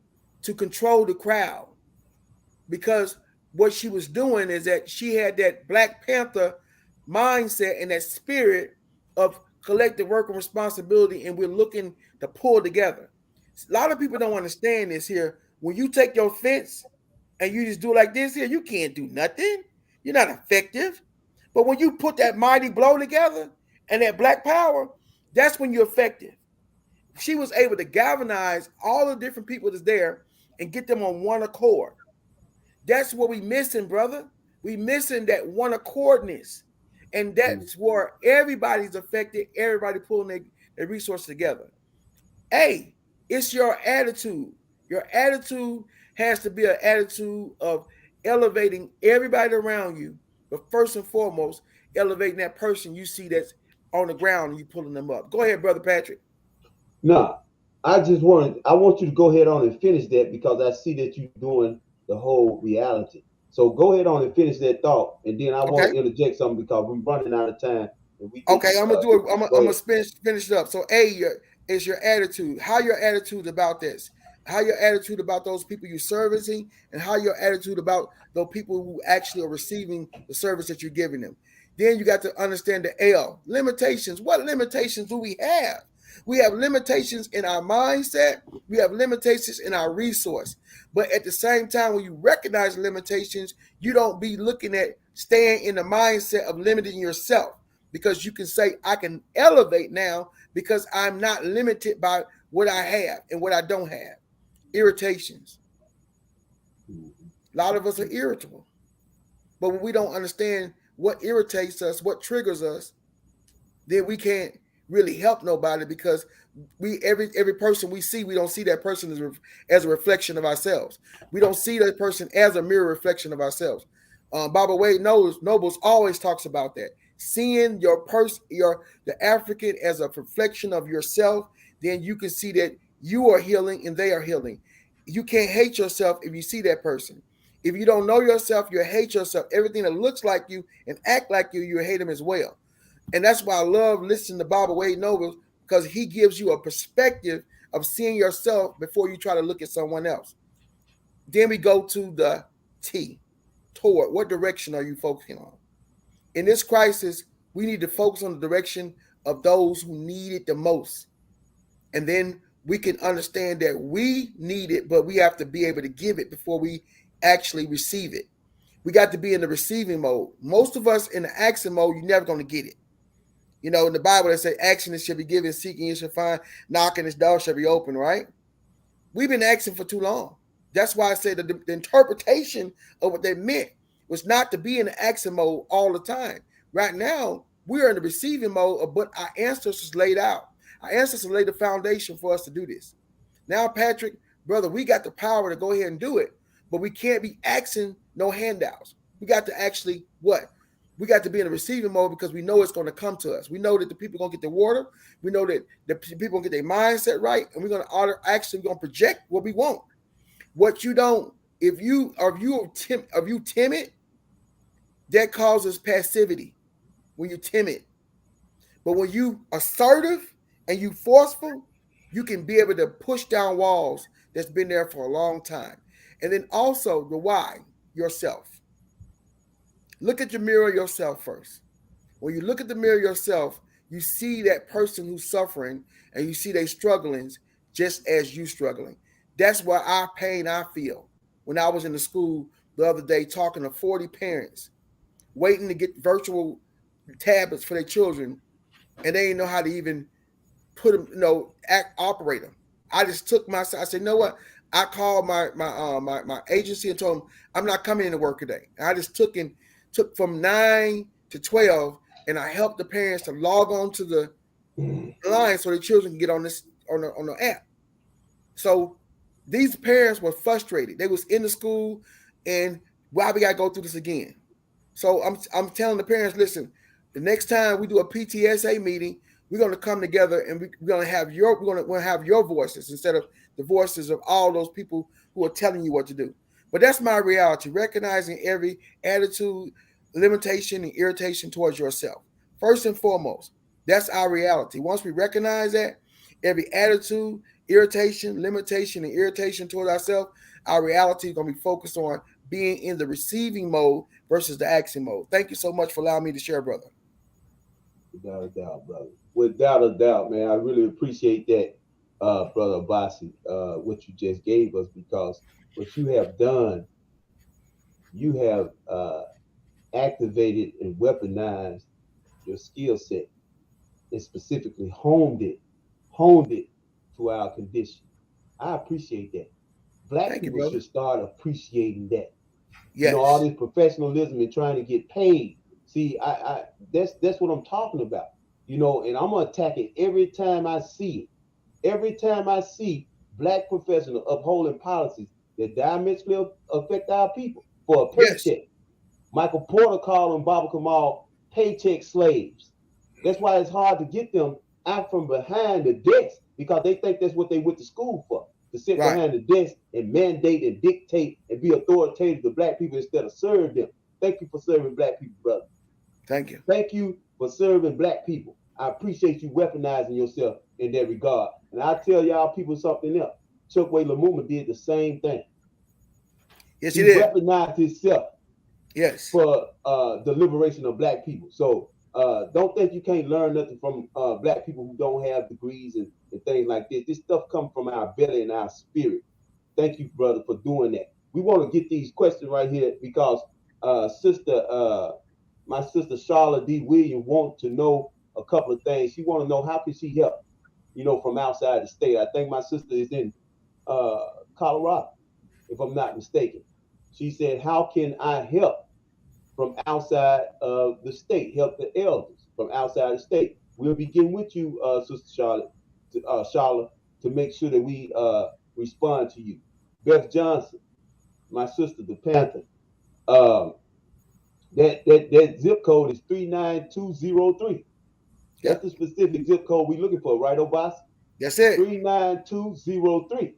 to control the crowd, because what she was doing is that she had that Black Panther mindset and that spirit of collective work and responsibility, and we're looking to pull together. A lot of people don't understand this here. When you take your fence and you just do like this here, you can't do nothing. You're not effective. But when you put that mighty blow together and that black power, that's when you're effective. She was able to galvanize all the different people that's there and get them on one accord. That's what we missing, brother. We missing that one accordness. And that's where everybody's affected, everybody pulling their resources together. Hey, it's your attitude. Your attitude has to be an attitude of elevating everybody around you, but first and foremost, elevating that person you see that's on the ground and you pulling them up. Go ahead, Brother Patrick. No, I want you to go ahead on and finish that, because I see that you're doing the whole reality. So go ahead on and finish that thought, and then I want Okay. to interject something because we're running out of time. And we can, Okay, I'm gonna do it. I'm go gonna ahead. finish it up. So, is your attitude. How your attitude about this? How your attitude about those people you're servicing, and how your attitude about those people who actually are receiving the service that you're giving them. Then you got to understand the L limitations. What limitations do we have? We have limitations in our mindset. We have limitations in our resource. But at the same time, when you recognize limitations, you don't be looking at staying in the mindset of limiting yourself, because you can say, I can elevate now because I'm not limited by what I have and what I don't have. Irritations. A lot of us are irritable. But when we don't understand what irritates us, what triggers us, then we can't really help nobody, because every person we see, we don't see that person as a reflection of ourselves. We don't see that person as a mirror reflection of ourselves. Baba Wade Nobles always talks about that. Seeing the African as a reflection of yourself, then you can see that you are healing and they are healing. You can't hate yourself if you see that person. If you don't know yourself, you hate yourself. Everything that looks like you and act like you hate them as well. And that's why I love listening to Baba Wade Nobles, because he gives you a perspective of seeing yourself before you try to look at someone else. Then we go to the T. Toward what direction are you focusing on? In this crisis, we need to focus on the direction of those who need it the most. And then we can understand that we need it, but we have to be able to give it before we actually receive it. We got to be in the receiving mode. Most of us in the action mode, you're never going to get it. You know, in the Bible, they say, action it shall be given, seeking it shall find, knocking this door shall be open, right? We've been asking for too long. That's why I say that the interpretation of what they meant was not to be in the action mode all the time. Right now, We are in the receiving mode of what our ancestors laid out. Our ancestors laid the foundation for us to do this. Now, Patrick, brother, we got the power to go ahead and do it, but we can't be asking no handouts. We got to actually what? We got to be in the receiving mode because we know it's going to come to us. We know that the people are going to get the water. We know that the people going to get their mindset right, and we're going to actually going to project what we want. What you don't, if you timid, that causes passivity when you're timid. But when you assertive and you forceful, you can be able to push down walls that's been there for a long time. And then also the why, yourself. Look at your mirror yourself first. When you look at the mirror yourself, you see that person who's suffering and you see they struggling just as you struggling. That's why our pain I feel. When I was in the school the other day talking to 40 parents waiting to get virtual tablets for their children, and they didn't know how to even put them, operate them. I just took I said, you know what? I called my agency and told them I'm not coming into work today. And I just took from 9 to 12, and I helped the parents to log on to the line so the children can get on the app. So these parents were frustrated. They was in the school, and why we gotta go through this again? So I'm telling the parents, listen, the next time we do a PTSA meeting, we're going to come together and we're going to have your voices instead of the voices of all those people who are telling you what to do. But that's my reality, recognizing every attitude, limitation, and irritation towards yourself. First and foremost, that's our reality. Once we recognize that, every attitude, irritation, limitation, and irritation towards ourselves, our reality is going to be focused on being in the receiving mode versus the action mode. Thank you so much for allowing me to share, brother. Without a doubt, brother. Without a doubt, man. I really appreciate that, Brother Abbasi, what you just gave us, because what you have done, you have activated and weaponized your skill set and specifically honed it to our condition. I appreciate that. Black Thank you, people brother. should start appreciating that. Yes. You know, all this professionalism and trying to get paid. See, I that's what I'm talking about. You know, and I'm gonna attack it every time I see it. Every time I see black professionals upholding policies that diametrically affect our people for a Yes. paycheck. Michael Porter called them Baba Kamal paycheck slaves. That's why it's hard to get them out from behind the desk, because they think that's what they went to school for, to sit Right. behind the desk and mandate and dictate and be authoritative to black people instead of serve them. Thank you for serving black people, brother. Thank you. Thank you for serving black people. I appreciate you weaponizing yourself in that regard. And I tell y'all people something else. Chokwe Lumumba did the same thing. Yes, He he did. weaponized himself Yes. for the liberation of black people. So don't think you can't learn nothing from black people who don't have degrees and things like this. This stuff comes from our belly and our spirit. Thank you, brother, for doing that. We want to get these questions right here because my sister Charlotte D. Williams wants to know a couple of things. She want to know how can she help, from outside the state. I think my sister is in Colorado, if I'm not mistaken. She said, how can I help from outside of the state, help the elders from outside the state? We'll begin with you, Sister Charlotte, to make sure that we respond to you. Beth Johnson, my sister, the Panther. Um, that zip code is 39203. That's Yep. the specific zip code we're looking for, right, Obasi? That's it. 39203.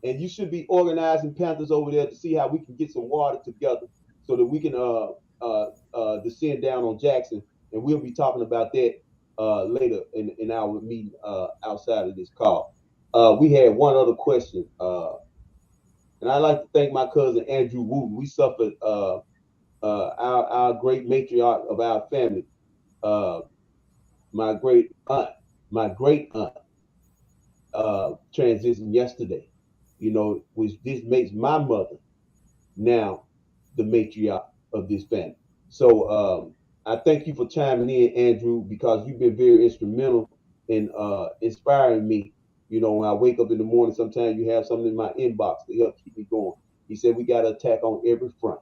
And you should be organizing Panthers over there to see how we can get some water together so that we can descend down on Jackson. And we'll be talking about that later in our meeting outside of this call. We had one other question. And I'd like to thank my cousin Andrew Wooten. We suffered our great matriarch of our family, my great aunt, transitioned yesterday. Which this makes my mother now the matriarch of this family. So I thank you for chiming in, Andrew, because you've been very instrumental in inspiring me. When I wake up in the morning, sometimes you have something in my inbox to help keep me going. He said we got to attack on every front,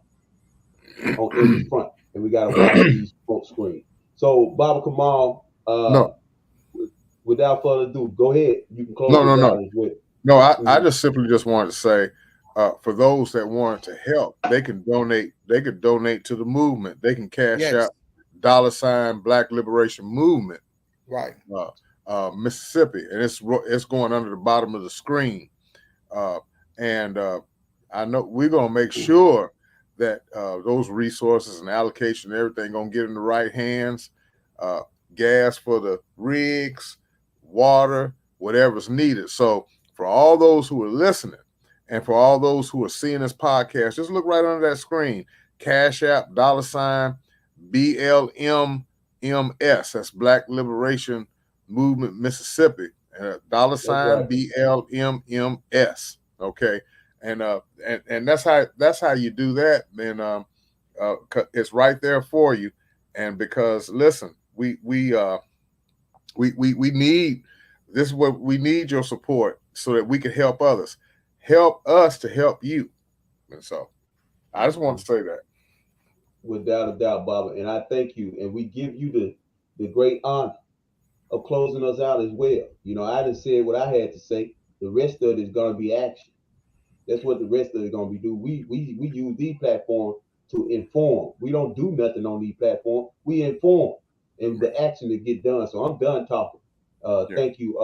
and we got to watch these smoke screens. So, Baba Kamal, No, without further ado, go ahead. You can close no, no, this out no. as well. No, I Mhm. just simply just wanted to say, for those that want to help, they can donate. They could donate to the movement. They can cash Yes. out $ Black Liberation Movement, Right. Mississippi, and it's going under the bottom of the screen. Uh, and I know we're gonna make sure that those resources and allocation and everything gonna get in the right hands. Uh, Gas for the rigs, water, whatever's needed. So for all those who are listening, and for all those who are seeing this podcast, just look right under that screen. Cash App $BLMMS. That's Black Liberation Movement Mississippi. That's right. $BLMMS. Okay, and that's how you do that. And it's right there for you. And because listen, we need this is what we need your support so that we can help others, help us to help you. And so I just want to say that. Without a doubt, Baba. And I thank you. And we give you the great honor of closing us out as well. You know, I didn't say what I had to say. The rest of it is gonna be action. That's what the rest of it is gonna be do. We use these platforms to inform. We don't do nothing on these platforms. We inform and the action to get done. So I'm done talking. Yeah. Thank you,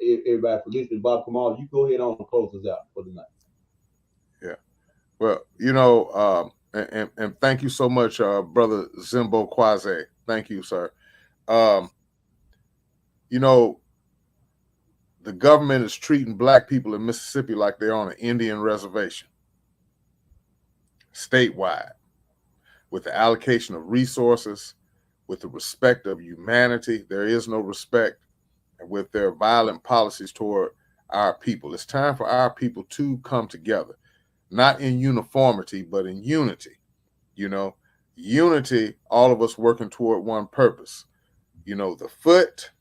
everybody for listening. Bob Kamal, you go ahead on and close us out for the night. Yeah. Well, and thank you so much, brother Zimbo Quase. Thank you, sir. You know, the government is treating Black people in Mississippi like they're on an Indian reservation, statewide, with the allocation of resources, with the respect of humanity. There is no respect, and with their violent policies toward our people. It's time for our people to come together, not in uniformity, but in unity. You know, unity, all of us working toward one purpose. You know, the foot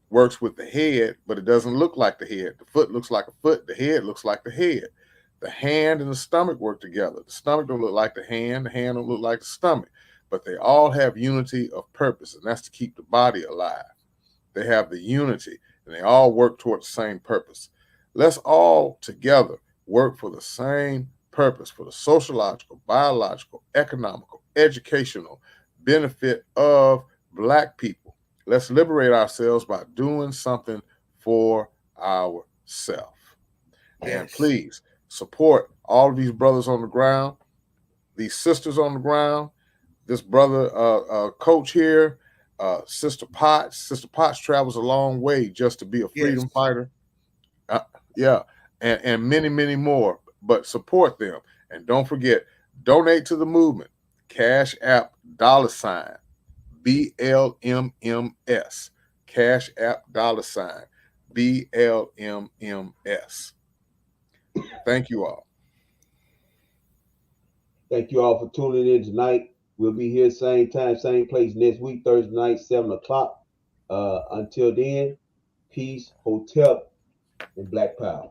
works with the head, but it doesn't look like the head. The foot looks like a foot, the head looks like the head. The hand and the stomach work together. The stomach don't look like the hand don't look like the stomach, but they all have unity of purpose, and that's to keep the body alive. They have the unity, and they all work toward the same purpose. Let's all together work for the same purpose, for the sociological, biological, economical, educational benefit of Black people. Let's liberate ourselves by doing something for ourselves. And Yes. please support all of these brothers on the ground, these sisters on the ground, this brother coach here, Sister Potts. Sister Potts travels a long way just to be a freedom Yes. fighter. Yeah, and many, many more. But support them. And don't forget, donate to the movement. Cash App $ BLMMS. Cash App $ BLMMS. Thank you all. Thank you all for tuning in tonight. We'll be here same time, same place next week, Thursday night, 7 o'clock. Until then, peace, hotel, and Black Power.